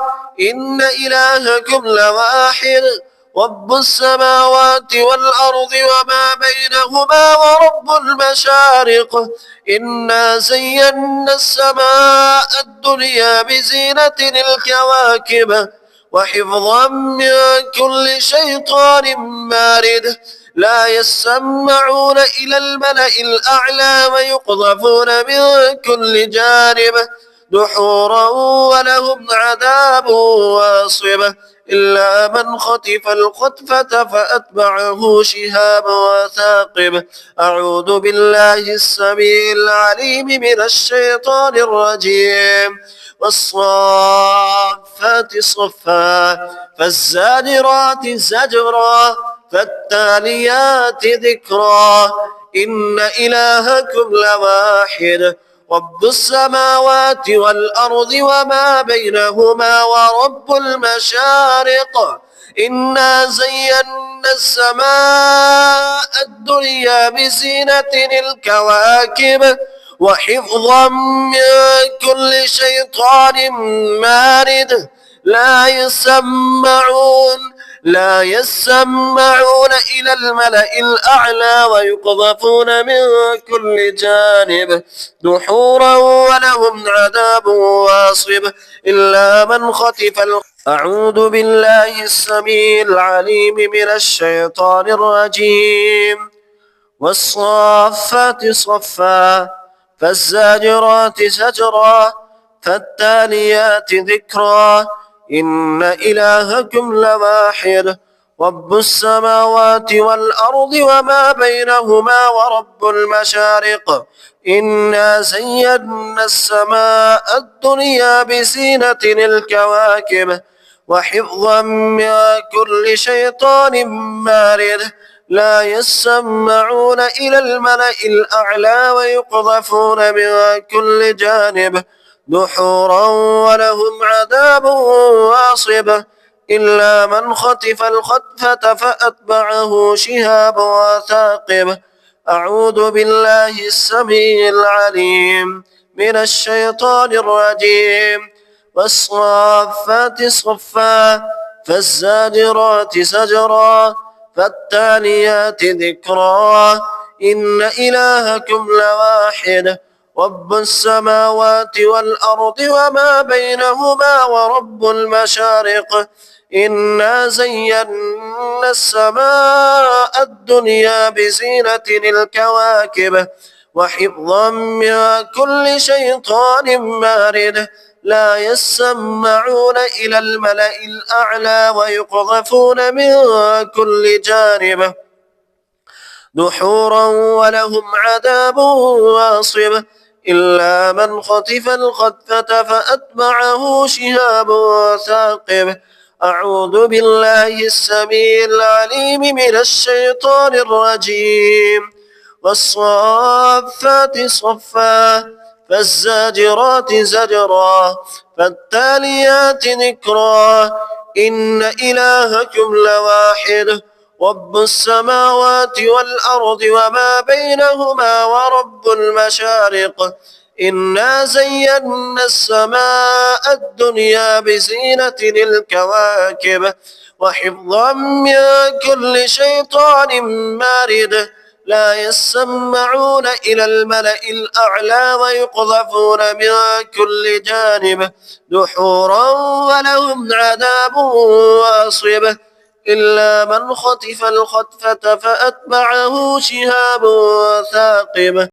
إن إلهكم لواحد رب السماوات والأرض وما بينهما ورب المشارق إنا زينا السماء الدنيا بزينة الكواكب وحفظا من كل شيطان مارد لا يسمعون إلى الملأ الأعلى ويقذفون من كل جانب دحورا ولهم عذاب واصب إلا من خطف الخطفة فأتبعه شهاب ثاقب أعوذ بالله السميع العليم من الشيطان الرجيم والصافات صفا فالزاجرات زجرا فالتاليات ذكرا إن إلهكم لواحد رب السماوات والأرض وما بينهما ورب المشارق إنا زينا السماء الدنيا بزينة الكواكب وحفظا من كل شيطان مارد لا يسمعون إلى الملأ الأعلى ويقذفون من كل جانب دحورا ولهم عذاب واصب إلا من خطف أعوذ بالله السميع العليم من الشيطان الرجيم والصافات صفا فالزاجرات زجرا فالتاليات ذكرا إن إلهكم لواحد رب السماوات والأرض وما بينهما ورب المشارق إنا زينا السماء الدنيا بزينة الكواكب وحفظا من كل شيطان مارد لا يسمعون إلى الملأ الأعلى ويقذفون من كل جانب دحورا ولهم عذاب واصب إلا من خطف الخطفة فأتبعه شهاب ثاقب أعوذ بالله السميع العليم من الشيطان الرجيم والصافات صفا فالزاجرات زجرا فالتاليات ذكرا إن إلهكم لواحد رب السماوات والأرض وما بينهما ورب المشارق إنا زينا السماء الدنيا بزينة الكواكب وحفظا من كل شيطان مارد لا يسمعون إلى الملأ الأعلى ويقذفون من كل جانب دحورا ولهم عذاب واصب إلا من خطف الخطفة فأتبعه شهاب ثاقب أعوذ بالله السميع العليم من الشيطان الرجيم والصافات صفا فالزاجرات زجرا فالتاليات ذكرا إن إلهكم لواحد رب السماوات والأرض وما بينهما ورب المشارق إنا زينا السماء الدنيا بزينة الكواكب وحفظا من كل شيطان مارد لا يسمعون إلى الملأ الأعلى ويقذفون من كل جانب دحورا ولهم عذاب واصب إلا من خطف الخطفة فأتبعه شهاب ثاقب